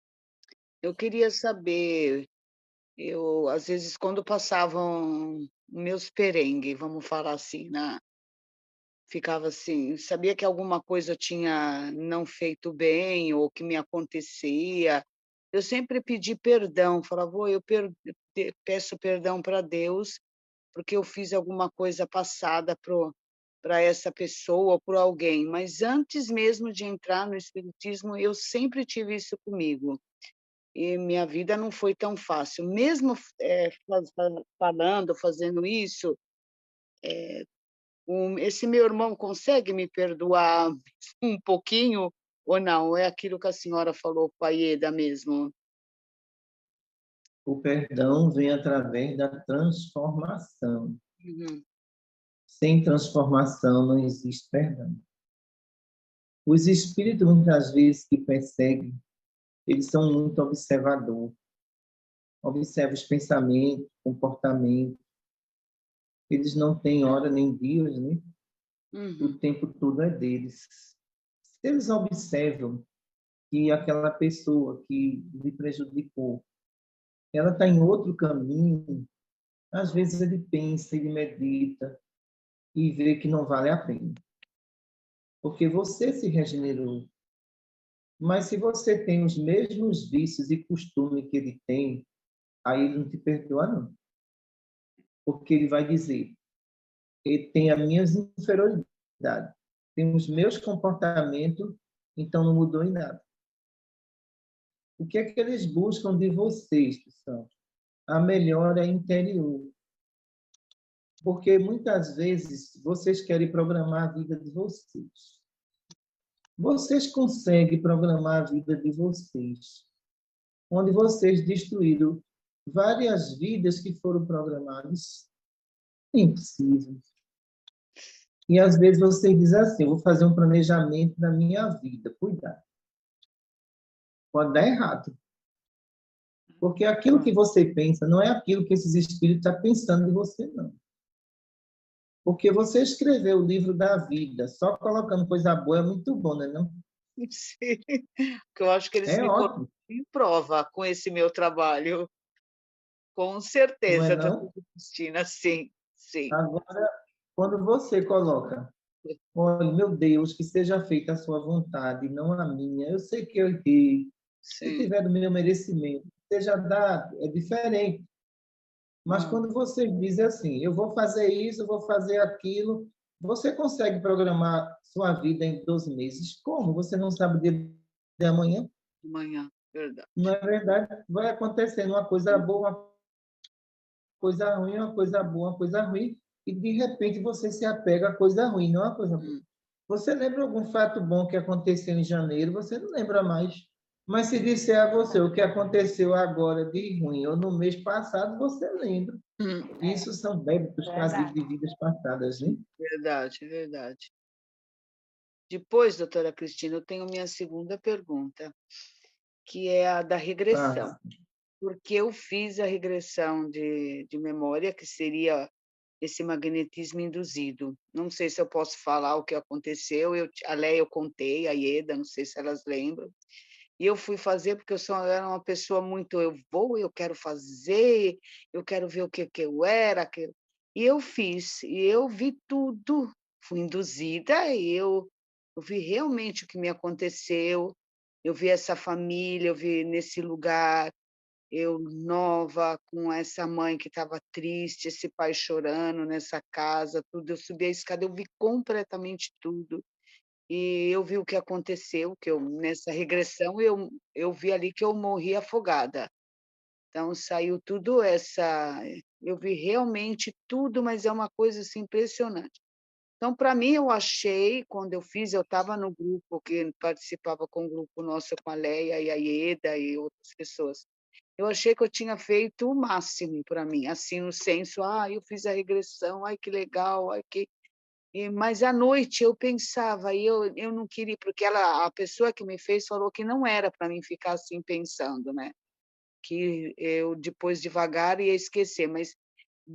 Eu queria saber, eu, às vezes, quando passavam meus perrengues, vamos falar assim, ficava assim, sabia que alguma coisa eu tinha não feito bem ou que me acontecia, eu sempre pedi perdão, falava: "Vô, eu peço perdão para Deus, porque eu fiz alguma coisa passada para essa pessoa ou por alguém", mas antes mesmo de entrar no espiritismo, eu sempre tive isso comigo. E minha vida não foi tão fácil. Mesmo, falando, fazendo isso, esse meu irmão consegue me perdoar um pouquinho ou não? É aquilo que a senhora falou com a Ieda mesmo? O perdão vem através da transformação. Uhum, Sem transformação não existe perdão. Os espíritos, muitas vezes, que perseguem, eles são muito observadores. Observam os pensamentos, comportamentos. Eles não têm hora nem dias, né? O uhum, tempo todo é deles. Se eles observam que aquela pessoa que lhe prejudicou, ela está em outro caminho, às vezes ele pensa, ele medita e vê que não vale a pena. Porque você se regenerou. Mas se você tem os mesmos vícios e costumes que ele tem, aí ele não te perdoa, não. Porque ele vai dizer, ele tem as minhas inferioridades, tem os meus comportamentos, então não mudou em nada. O que é que eles buscam de vocês, pessoal? A melhora interior. Porque muitas vezes vocês querem programar a vida de vocês. Vocês conseguem programar a vida de vocês, onde vocês destruíram várias vidas que foram programadas. É impossível. E às vezes você diz assim, eu vou fazer um planejamento da minha vida. Cuidado. Pode dar errado. Porque aquilo que você pensa não é aquilo que esses espíritos estão pensando de você, não. Porque você escreveu o livro da vida, só colocando coisa boa é muito bom, né, não? sim, que eu acho que eles É me colocam ótimo, em prova com esse meu trabalho, com não é certeza, doutora não? Cristina, sim, sim, Agora, quando você coloca, olha, meu Deus, que seja feita a sua vontade, não a minha. Eu sei que eu errei. Se sim. tiver do meu merecimento, seja dado, é diferente. Mas Hum, quando você diz assim, eu vou fazer isso, eu vou fazer aquilo, você consegue programar sua vida em 12 meses? Como? Você não sabe o dia de amanhã? amanhã, verdade. Não é verdade? Vai acontecendo uma coisa boa, uma coisa ruim, uma coisa boa, uma coisa ruim, e de repente você se apega à coisa ruim, não à coisa boa. Hum, Você lembra algum fato bom que aconteceu em janeiro? Você não lembra mais. Mas se disser a você o que aconteceu agora de ruim ou no mês passado, você lembra. É, Isso são débitos trazidos verdade. de vidas passadas, né? verdade, verdade. Depois, doutora Cristina, eu tenho minha segunda pergunta, que é a da regressão. Ah, Porque eu fiz a regressão de memória, que seria esse magnetismo induzido. Não sei se eu posso falar o que aconteceu, a Leia eu contei, a Ieda, não sei se elas lembram. E eu fui fazer porque eu era uma pessoa muito, eu quero fazer, eu quero ver o que eu era. E eu fiz, e eu vi tudo, fui induzida, e eu vi realmente o que me aconteceu, eu vi essa família, eu vi nesse lugar, eu nova, com essa mãe que estava triste, esse pai chorando nessa casa, tudo. Eu subi a escada, eu vi completamente tudo. E eu vi o que aconteceu, que eu nessa regressão eu vi ali que eu morri afogada. Então saiu tudo essa eu vi realmente tudo, mas é uma coisa, assim, impressionante. Então, para mim, eu achei, quando eu fiz, eu estava no grupo que participava com o grupo nosso, com a Leia e a Ieda e outras pessoas. Eu achei que eu tinha feito o máximo para mim, assim, no senso: "Ah, eu fiz a regressão, ai que legal, ai que", mas à noite eu pensava e eu não queria, porque a pessoa que me fez falou que não era para mim ficar assim pensando, né, que eu depois devagar ia esquecer, mas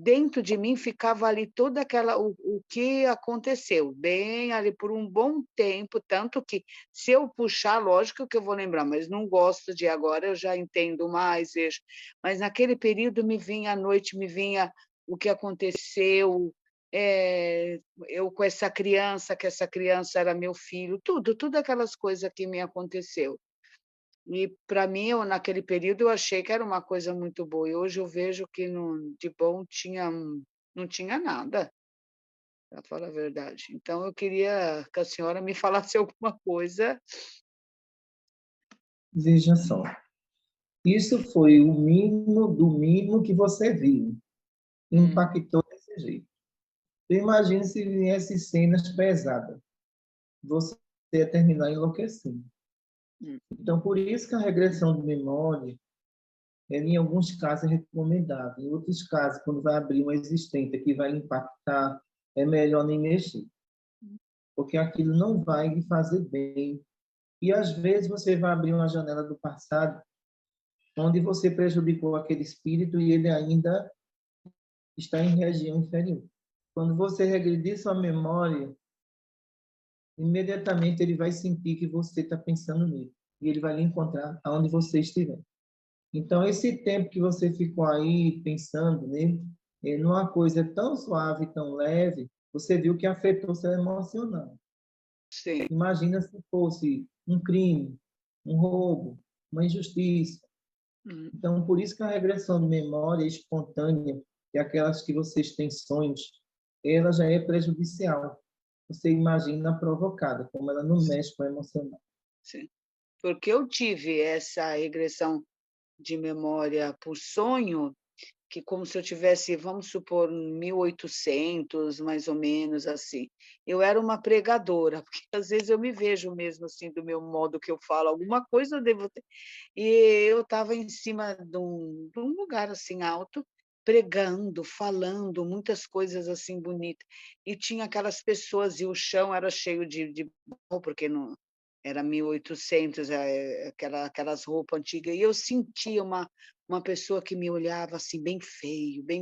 dentro de mim ficava ali toda aquela o que aconteceu, bem ali por um bom tempo, tanto que se eu puxar, lógico que eu vou lembrar, mas não gosto de agora, eu já entendo mais, vejo. Mas naquele período me vinha à noite, me vinha o que aconteceu, eu com essa criança, que essa criança era meu filho, tudo aquelas coisas que me aconteceu. E para mim, naquele período, eu achei que era uma coisa muito boa, e hoje eu vejo que de bom não tinha nada, para falar a verdade. Então eu queria que a senhora me falasse alguma coisa. Veja só, isso foi o mínimo do mínimo que você viu. Impactou desse jeito. Imagine se viesse cenas pesadas. Você ia terminar enlouquecendo. Então, por isso que a regressão de memória, em alguns casos, é recomendável. Em outros casos, quando vai abrir uma existente que vai impactar, é melhor nem mexer. Porque aquilo não vai lhe fazer bem. E, às vezes, você vai abrir uma janela do passado onde você prejudicou aquele espírito e ele ainda está em região inferior. Quando você regredir sua memória, imediatamente ele vai sentir que você está pensando nele. E ele vai lhe encontrar aonde você estiver. Então, esse tempo que você ficou aí pensando nele, numa coisa tão suave, tão leve, você viu que afetou seu emocional. Sim. Imagina se fosse um crime, um roubo, uma injustiça. Então, por isso que a regressão de memória espontânea, e aquelas que vocês têm sonhos, ela já é prejudicial. Você imagina provocada, como ela não mexe com o emocional. Sim. Porque eu tive essa regressão de memória por sonho, que como se eu tivesse, vamos supor, 1800, mais ou menos assim. Eu era uma pregadora, porque às vezes eu me vejo mesmo assim, do meu modo que eu falo, alguma coisa eu devo ter. E eu estava em cima de um lugar assim alto, pregando, falando, muitas coisas assim bonitas. E tinha aquelas pessoas, e o chão era cheio de porque não era 1800, aquelas roupas antigas, e eu sentia uma pessoa que me olhava assim bem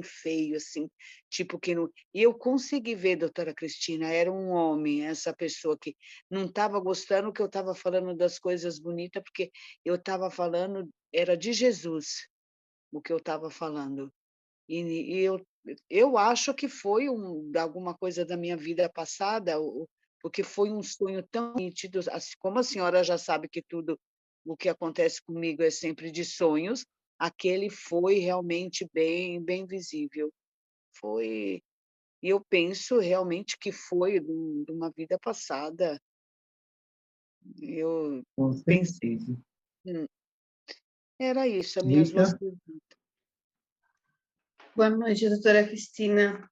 feio, assim, tipo que não. E eu consegui ver, doutora Cristina, era um homem, essa pessoa que não estava gostando que eu estava falando das coisas bonitas, porque eu estava falando, era de Jesus, o que eu estava falando. E eu acho que foi alguma coisa da minha vida passada, porque foi um sonho tão nítido, assim, como a senhora já sabe que tudo o que acontece comigo é sempre de sonhos, aquele foi realmente bem visível. Foi, e eu penso realmente que foi de uma vida passada. Eu Com pensei, certeza. era isso, as minhas duas Rita? perguntas. Boa noite, doutora Cristina.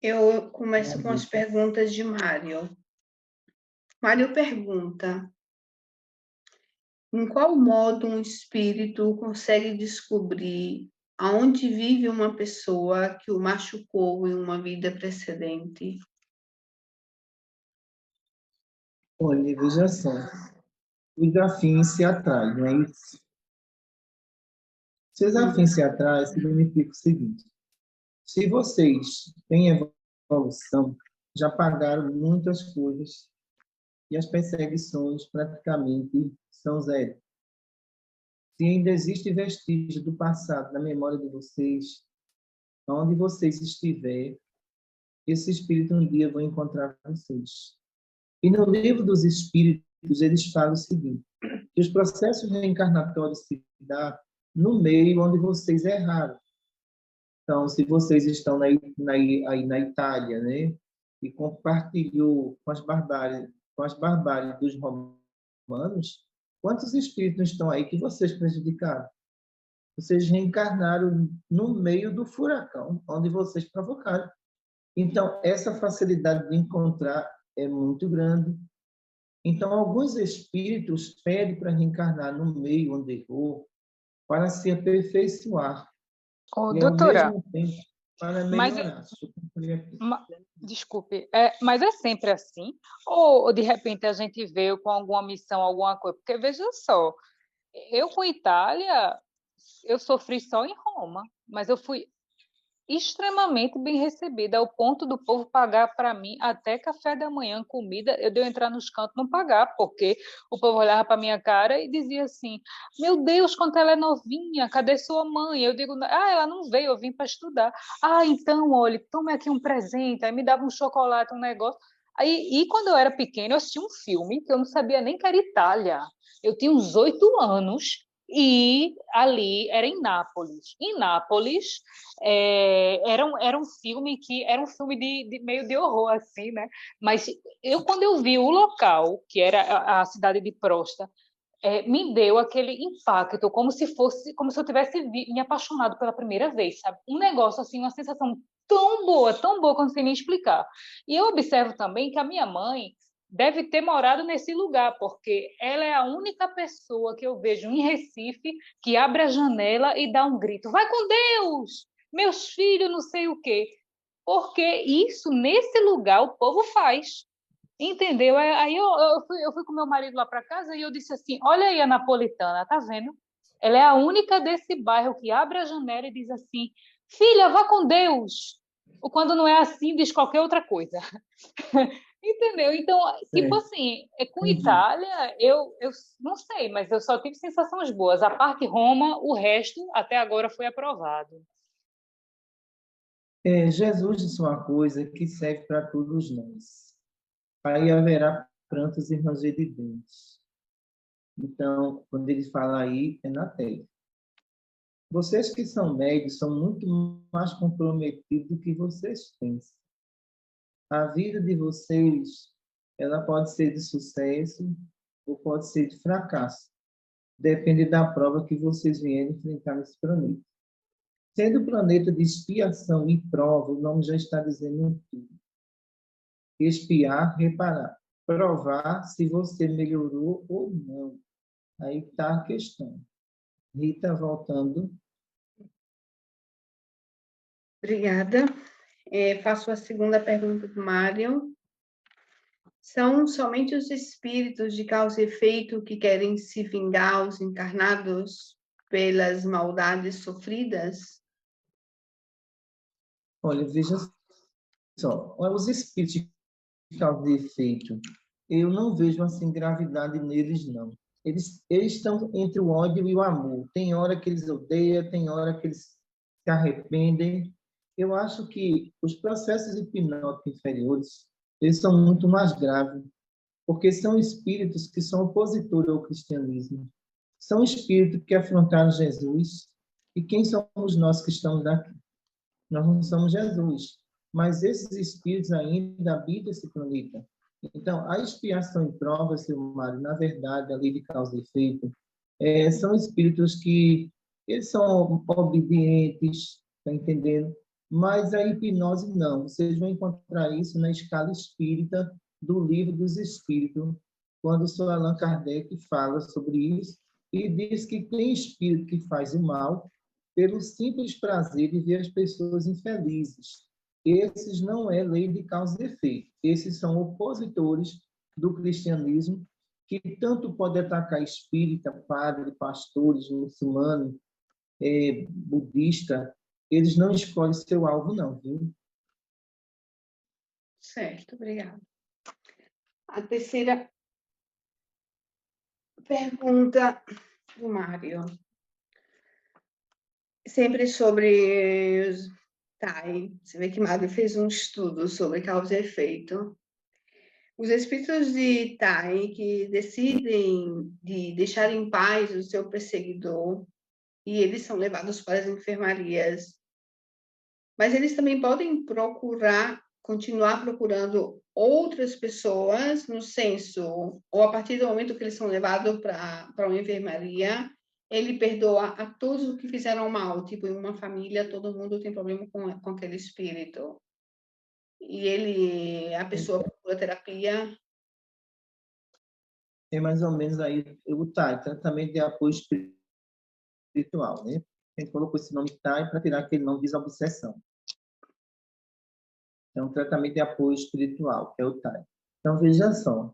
Eu começo com as perguntas de Mário. Mário pergunta: em qual modo um espírito consegue descobrir aonde vive uma pessoa que o machucou em uma vida precedente? Olha, veja só. Os afins se atraem, não é isso? Se os afins se atraem, significa o seguinte: se vocês têm evolução, já pagaram muitas coisas e as perseguições praticamente são zero. Se ainda existe vestígio do passado na memória de vocês, onde vocês estiverem, esse espírito um dia vai encontrar vocês. E no livro dos espíritos, eles falam o seguinte: que os processos reencarnatórios se dão no meio onde vocês erraram. Então, se vocês estão aí na Itália, né, e compartilhou com as barbáries dos romanos, quantos espíritos estão aí que vocês prejudicaram? Vocês reencarnaram no meio do furacão, onde vocês provocaram. Então, essa facilidade de encontrar é muito grande. Então, alguns espíritos pedem para reencarnar no meio onde errou, para se aperfeiçoar. Ô, E, ao doutora, mesmo tempo, para mas, melhorar. desculpe, mas é sempre assim? Ou de repente a gente veio com alguma missão, alguma coisa? Porque veja só, eu com Itália, eu sofri só em Roma, mas eu fui extremamente bem recebida, ao ponto do povo pagar para mim até café da manhã, comida, eu de eu entrar nos cantos não pagar, porque o povo olhava para minha cara e dizia assim, meu Deus, quanto ela é novinha, cadê sua mãe? Eu digo, ela não veio, eu vim para estudar. Então, olha, tome aqui um presente, aí me dava um chocolate, um negócio. E quando eu era pequena, eu assisti um filme que eu não sabia nem que era Itália. Eu tinha uns 8 anos e ali era em Nápoles. Em Nápoles, era um filme que era um filme de meio de horror, assim, né? Mas quando eu vi o local, que era a cidade de Prosta, me deu aquele impacto, como se eu tivesse me apaixonado pela primeira vez, sabe? Um negócio assim, uma sensação tão boa, que eu não sei nem explicar. E eu observo também que a minha mãe deve ter morado nesse lugar, porque ela é a única pessoa que eu vejo em Recife que abre a janela e dá um grito: vai com Deus! Meus filhos, não sei o quê. Porque isso, nesse lugar, o povo faz. Entendeu? Aí eu fui com meu marido lá para casa e eu disse assim: olha aí a napolitana, tá vendo? Ela é a única desse bairro que abre a janela e diz assim: filha, vá com Deus. Ou quando não é assim, diz qualquer outra coisa. Entendeu? Então, tipo assim, com Entendi. Itália, eu não sei, mas eu só tive sensações boas. A parte Roma, o resto, até agora foi aprovado. Jesus disse uma coisa que serve para todos nós. Aí haverá prantos e ranger de dentes. Então, quando ele fala aí, é na terra. Vocês que são médios são muito mais comprometidos do que vocês pensam. A vida de vocês, ela pode ser de sucesso ou pode ser de fracasso. Depende da prova que vocês vierem enfrentar nesse planeta. Sendo o planeta de expiação e prova, o nome já está dizendo tudo. Expiar, reparar. Provar se você melhorou ou não. Aí está a questão. Rita, voltando. Obrigada. Faço a segunda pergunta do Mário. São somente os espíritos de causa e efeito que querem se vingar os encarnados pelas maldades sofridas? Olha, veja só. Os espíritos de causa e efeito, eu não vejo assim gravidade neles, não. Eles estão entre o ódio e o amor. Tem hora que eles odeiam, tem hora que eles se arrependem. Eu acho que os processos hipnóticos inferiores, eles são muito mais graves, porque são espíritos que são opositores ao cristianismo. São espíritos que afrontaram Jesus. E quem somos nós que estamos aqui? Nós não somos Jesus. Mas esses espíritos ainda habitam esse planeta. Então, a expiação e prova, seu Mário, na verdade, a lei de causa e efeito, são espíritos que eles são obedientes, está entendendo? Mas a hipnose não. Vocês vão encontrar isso na escala espírita do Livro dos Espíritos, quando o Sr. Allan Kardec fala sobre isso e diz que tem espírito que faz o mal pelo simples prazer de ver as pessoas infelizes. Esses não é lei de causa e efeito. Esses são opositores do cristianismo, que tanto pode atacar espírita, padre, pastores, muçulmano, budista. Eles não escolhem seu alvo, não, viu? Certo, obrigada. A terceira pergunta do Mário. Sempre sobre os TAI. Você vê que Mário fez um estudo sobre causa e efeito. Os espíritos de TAI que decidem de deixar em paz o seu perseguidor e eles são levados para as enfermarias, mas eles também podem continuar procurando outras pessoas, no senso, ou a partir do momento que eles são levados para uma enfermaria, ele perdoa a todos os que fizeram mal, tipo, em uma família, todo mundo tem problema com aquele espírito. E a pessoa procura terapia. É mais ou menos aí o TAI, tratamento de apoio espiritual, né? A gente colocou esse nome TAI para tirar aquele nome de desobsessão. Então, tratamento de apoio espiritual, que é o TAI. Então, veja só.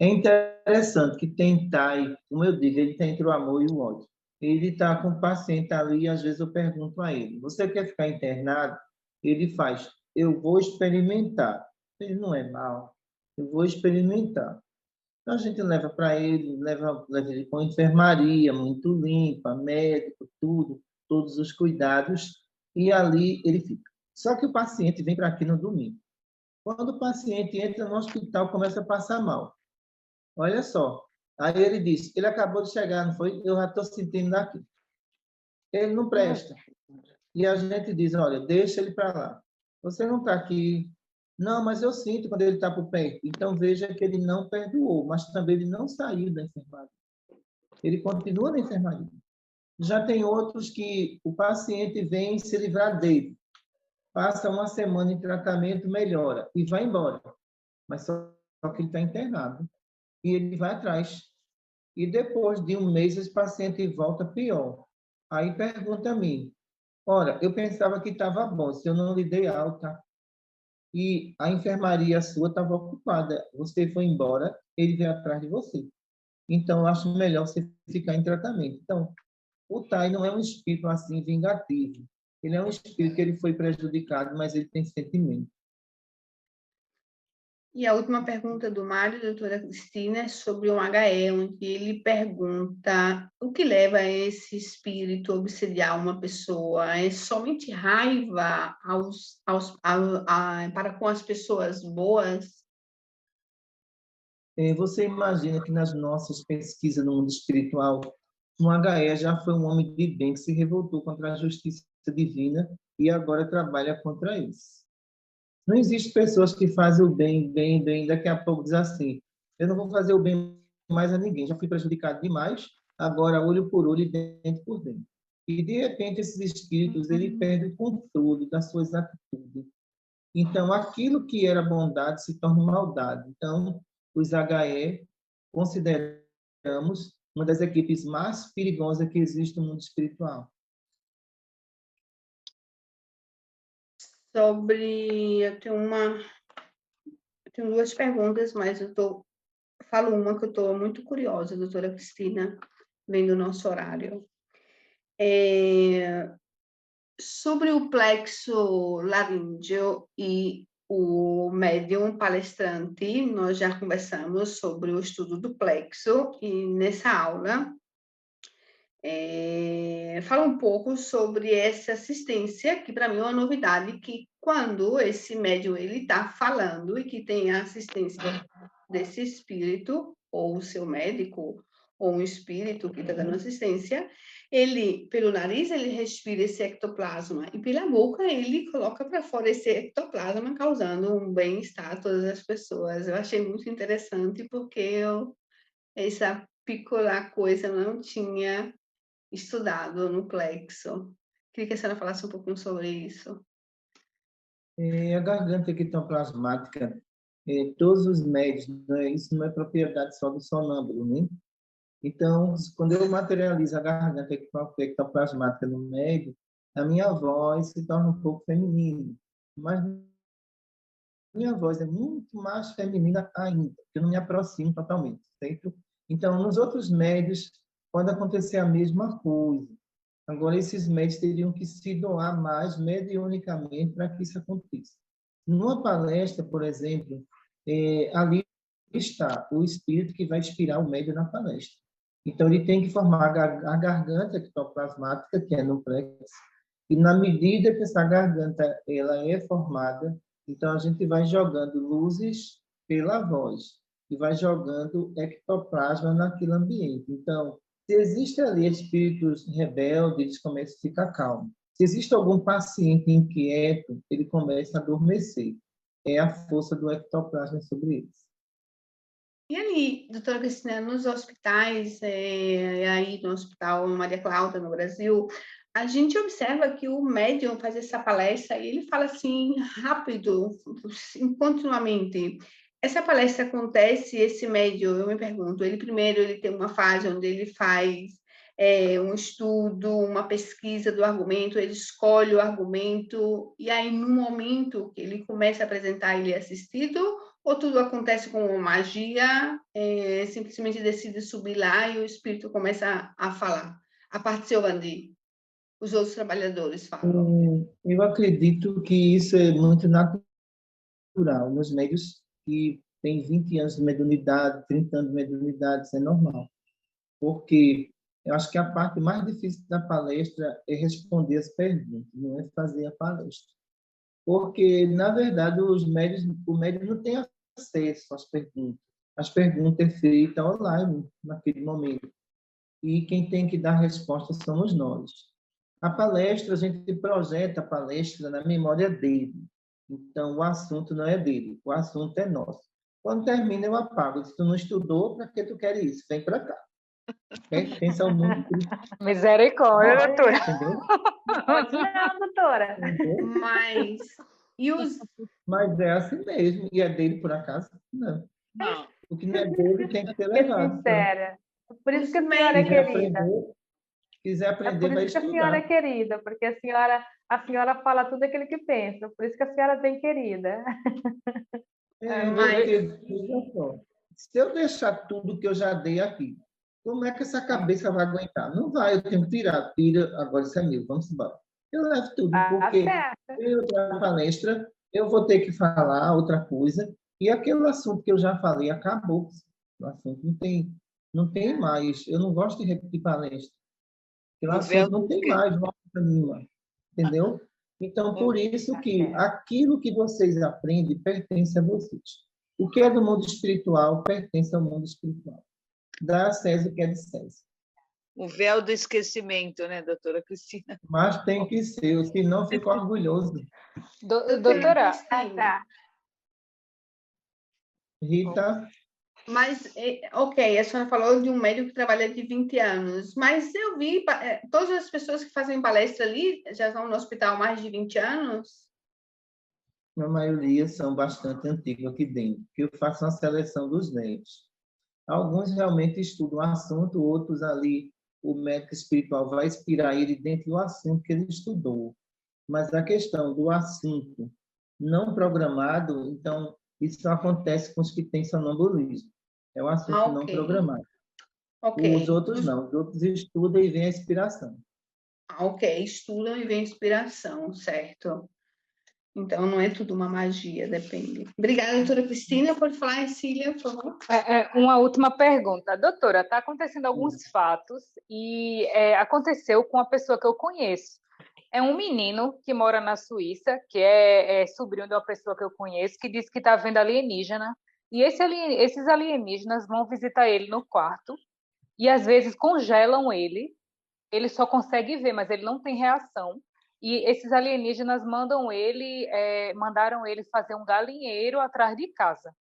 É interessante que tem TAI, como eu digo, ele está entre o amor e o ódio. ele está com o paciente ali, e às vezes eu pergunto a ele, você quer ficar internado? Ele faz, eu vou experimentar. Ele não é mal, eu vou experimentar. Então, a gente leva para ele, leva ele com enfermaria, muito limpa, médico, tudo, todos os cuidados, e ali ele fica. Só que o paciente vem para aqui no domingo. Quando o paciente entra no hospital, começa a passar mal. Olha só. Aí ele disse, ele acabou de chegar, não foi? Eu já estou sentindo daqui. Ele não presta. E a gente diz, olha, deixa ele para lá. Você não está aqui. Não, mas eu sinto quando ele está por perto. Então, veja que ele não perdoou, mas também ele não saiu da enfermaria. Ele continua na enfermaria. Já tem outros que o paciente vem se livrar dele. Passa uma semana em tratamento, melhora e vai embora. Mas só que ele está internado. E ele vai atrás. E depois de um mês, esse paciente volta pior. Aí pergunta a mim, olha, eu pensava que estava bom, se eu não lhe dei alta e a enfermaria sua estava ocupada, você foi embora, ele veio atrás de você. Então, eu acho melhor você ficar em tratamento. Então, o Tai não é um espírito assim vingativo. Ele é um espírito que ele foi prejudicado, mas ele tem sentimento. E a última pergunta do Mário, doutora Cristina, é sobre um HE, onde ele pergunta o que leva esse espírito a obsediar uma pessoa? É somente raiva para com as pessoas boas? Você imagina que nas nossas pesquisas no mundo espiritual, um HE já foi um homem de bem que se revoltou contra a justiça divina e agora trabalha contra isso. Não existe pessoas que fazem o bem, daqui a pouco diz assim, eu não vou fazer o bem mais a ninguém, já fui prejudicado demais, agora olho por olho e dente por dente. E, de repente, esses espíritos, ele perde o controle das suas atitudes. Então, aquilo que era bondade se torna maldade. Então, os HE consideramos uma das equipes mais perigosas que existe no mundo espiritual. Eu tenho duas perguntas, mas falo uma que eu estou muito curiosa, doutora Cristina, vendo o nosso horário. Sobre o plexo laríngeo e o médium palestrante, nós já conversamos sobre o estudo do plexo e nessa aula fala um pouco sobre essa assistência, que para mim é uma novidade, que quando esse médium ele está falando e que tem a assistência desse espírito, ou o seu médico, ou um espírito que está dando assistência, ele, pelo nariz, ele respira esse ectoplasma, e pela boca ele coloca para fora esse ectoplasma, causando um bem-estar a todas as pessoas. Eu achei muito interessante, porque essa peculiar coisa eu não tinha estudado no plexo. Queria que a senhora falasse um pouquinho sobre isso. A garganta ectoplasmática, todos os médios, né, isso não é propriedade só do sonâmbulo, né? Então, quando eu materializo a garganta ectoplasmática no médio, a minha voz se torna um pouco feminina, mas minha voz é muito mais feminina ainda, porque eu não me aproximo totalmente, certo? Então, nos outros médios, pode acontecer a mesma coisa. Agora, esses médios teriam que se doar mais mediunicamente para que isso aconteça. Numa palestra, por exemplo, ali está o espírito que vai inspirar o médium na palestra. Então, ele tem que formar a garganta ectoplasmática, que é no plexo, e na medida que essa garganta ela é formada, então a gente vai jogando luzes pela voz e vai jogando ectoplasma naquele ambiente. Então, se existe ali espíritos rebeldes, eles começam a ficar calmos. Se existe algum paciente inquieto, ele começa a adormecer. É a força do ectoplasma sobre eles. E aí, doutora Cristina, nos hospitais, aí no Hospital Maria Cláudia, no Brasil, a gente observa que o médium faz essa palestra e ele fala assim, rápido, continuamente. Essa palestra acontece, esse médium, eu me pergunto, ele tem uma fase onde ele faz um estudo, uma pesquisa do argumento, ele escolhe o argumento, e aí, no momento que ele começa a apresentar, ele é assistido, ou tudo acontece com uma magia, simplesmente decide subir lá e o espírito começa a falar? a parte onde os outros trabalhadores falam? Eu acredito que isso é muito natural nos médios que têm 20 anos de mediunidade, 30 anos de mediunidade, isso é normal. Porque eu acho que a parte mais difícil da palestra é responder as perguntas, não é fazer a palestra. Porque, na verdade, o médium não tem acesso às perguntas. As perguntas são feitas online, naquele momento. E quem tem que dar resposta somos nós. A palestra, a gente projeta a palestra na memória dele. Então, o assunto não é dele, o assunto é nosso. Quando termina, eu apago. Se tu não estudou, para que tu quer isso? Vem para cá. Pensa ao mundo. Misericórdia, doutora. Entendeu? Não, doutora. Entendeu? Mas é assim mesmo. E é dele, por acaso? Não. Não. O que não é dele tem que ser Que levado. sincera. Por isso que a senhora é querida. Quiser É aprender, por vai isso que a senhora é estudar. querida, porque a senhora fala tudo aquilo que pensa. Por isso que a senhora é bem querida. Porque, veja só, se eu deixar tudo que eu já dei aqui, como é que essa cabeça vai aguentar? Não vai, eu tenho que tirar. Tira, agora isso é meu, vamos embora. Eu levo tudo, porque eu na palestra, eu vou ter que falar outra coisa, e aquele assunto que eu já falei acabou. O assunto não tem mais. Eu não gosto de repetir palestra. Aquele assunto não tem mais volta nenhuma. Entendeu? Então, por isso que aquilo que vocês aprendem pertence a vocês. O que é do mundo espiritual pertence ao mundo espiritual. Dá a César o que é de César. O véu do esquecimento, né, doutora Cristina? Mas tem que ser, senão fico orgulhoso. Doutora, Rita? Mas, ok, a senhora falou de um médico que trabalha de 20 anos, mas eu vi, todas as pessoas que fazem palestra ali já estão no hospital há mais de 20 anos? A maioria são bastante antigos aqui dentro, porque eu faço uma seleção dos médicos. Alguns realmente estudam o assunto, outros ali, o médico espiritual vai inspirar ele dentro do assunto que ele estudou. Mas a questão do assunto não programado, então, isso acontece com os que têm sonambulismo. É um assunto não programado. Os outros não, os outros estudam e vem a inspiração. Ok, estudam e vem a inspiração, certo. Então, não é tudo uma magia, depende. Obrigada, doutora Cristina, por falar. Cília, por favor. Uma última pergunta. Doutora, está acontecendo alguns fatos e aconteceu com uma pessoa que eu conheço. É um menino que mora na Suíça, que é sobrinho de uma pessoa que eu conheço, que disse que está vendo alienígena. E esses alienígenas vão visitar ele no quarto e, às vezes, congelam ele. Ele só consegue ver, mas ele não tem reação. E esses alienígenas mandaram ele fazer um galinheiro atrás de casa.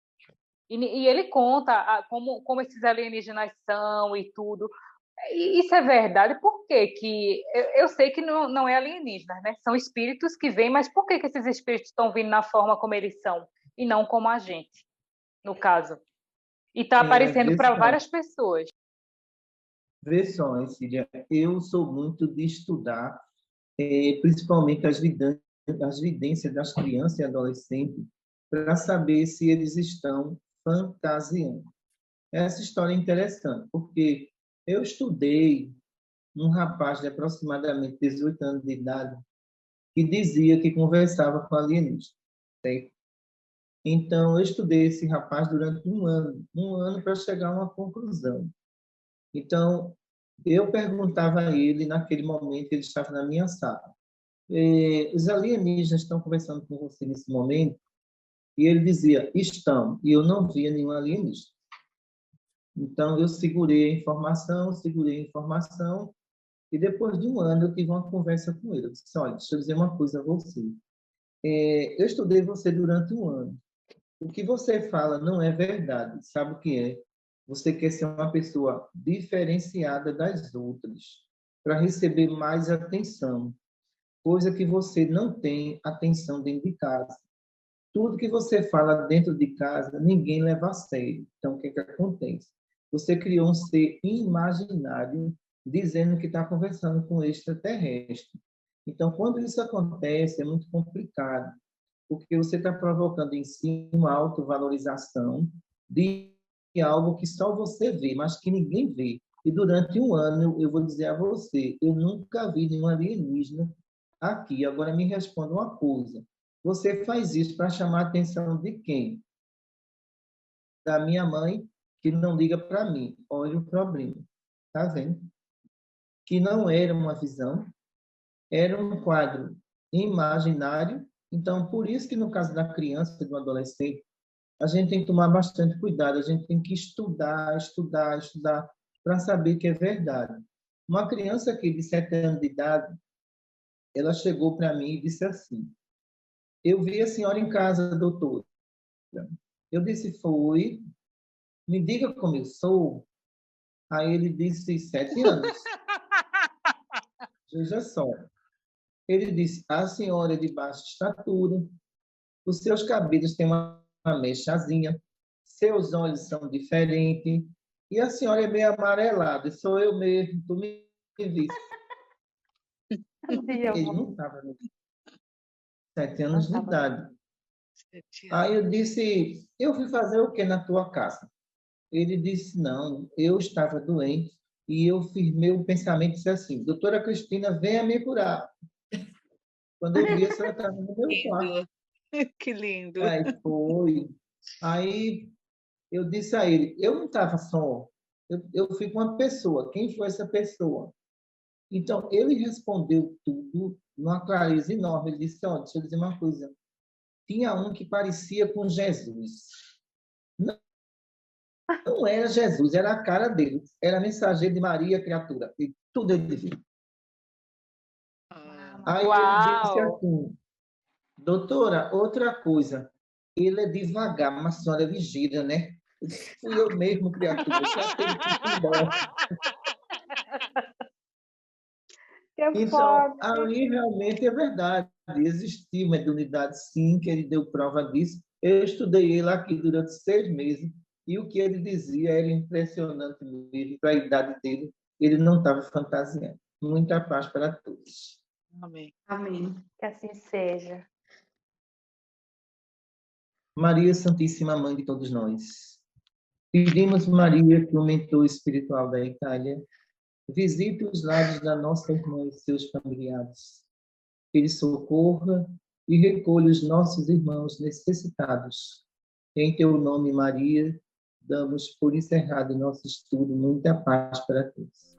E ele conta como esses alienígenas são e tudo. E isso é verdade? Por quê? Que eu sei que não é alienígenas, né? São espíritos que vêm, mas por que esses espíritos estão vindo na forma como eles são e não como a gente, no caso? E está aparecendo para várias pessoas. Vê só, Cília, eu sou muito de estudar, principalmente as vidências das crianças e adolescentes, para saber se eles estão fantasiando. Essa história é interessante, porque eu estudei um rapaz de aproximadamente 18 anos de idade que dizia que conversava com alienígenas. Certo? Então, eu estudei esse rapaz durante um ano para chegar a uma conclusão. Então, eu perguntava a ele, naquele momento, ele estava na minha sala, os alienígenas estão conversando com você nesse momento? E ele dizia, estão, e eu não via nenhum alienígena. Então, eu segurei a informação, e depois de um ano eu tive uma conversa com ele. Eu disse, olha, deixa eu dizer uma coisa a você. Eu estudei você durante um ano. O que você fala não é verdade. Sabe o que é? Você quer ser uma pessoa diferenciada das outras, para receber mais atenção, coisa que você não tem atenção dentro de casa. Tudo que você fala dentro de casa, ninguém leva a sério. Então, o que acontece? Você criou um ser imaginário dizendo que está conversando com um extraterrestre. Então, quando isso acontece, é muito complicado, porque você está provocando em si uma autovalorização de algo que só você vê, mas que ninguém vê. E durante um ano, eu vou dizer a você, eu nunca vi nenhum alienígena aqui. Agora me responda uma coisa. Você faz isso para chamar a atenção de quem? Da minha mãe, que não liga para mim. Olha o problema. Tá vendo? Que não era uma visão, era um quadro imaginário. Então, por isso que no caso da criança, do adolescente, a gente tem que tomar bastante cuidado, a gente tem que estudar, estudar, estudar, para saber que é verdade. Uma criança aqui de 7 anos de idade, ela chegou para mim e disse assim, eu vi a senhora em casa, doutor. Eu disse, foi, me diga como eu sou. Aí ele disse, 7 anos. Veja só. Ele disse, a senhora é de baixa estatura, os seus cabelos têm uma mechazinha, seus olhos são diferentes, e a senhora é meio amarelada, e sou eu mesmo, tu me viste. Ele não estava com 7 anos de idade. Aí eu disse, eu fui fazer o que na tua casa? Ele disse, não, eu estava doente, e eu firmei o pensamento e disse assim, doutora Cristina, venha me curar. Quando eu vi, a senhora estava no meu quarto. Que lindo. Aí foi. Aí eu disse a ele, eu não estava só, eu fui com uma pessoa. Quem foi essa pessoa? Então, ele respondeu tudo numa clareza enorme. Ele disse, ó, deixa eu dizer uma coisa. Tinha um que parecia com Jesus. Não era Jesus, era a cara dele. Era mensageiro de Maria, criatura. E tudo ele viu. Aí ele disse assim, doutora, outra coisa. Ele é devagar, mas a senhora é ligeira, né? Fui eu mesmo, criatura. Então, ali realmente é verdade. Existiu uma mediunidade, sim, que ele deu prova disso. Eu estudei ele aqui durante 6 meses e o que ele dizia era impressionante mesmo. Para a idade dele, ele não estava fantasiando. Muita paz para todos. Amém. Amém. Que assim seja. Maria Santíssima Mãe de todos nós. Pedimos, Maria, que o mentor espiritual da Itália visite os lares da nossa irmã e seus familiares. Que ele socorra e recolha os nossos irmãos necessitados. Em teu nome, Maria, damos por encerrado nosso estudo. Muita paz para todos.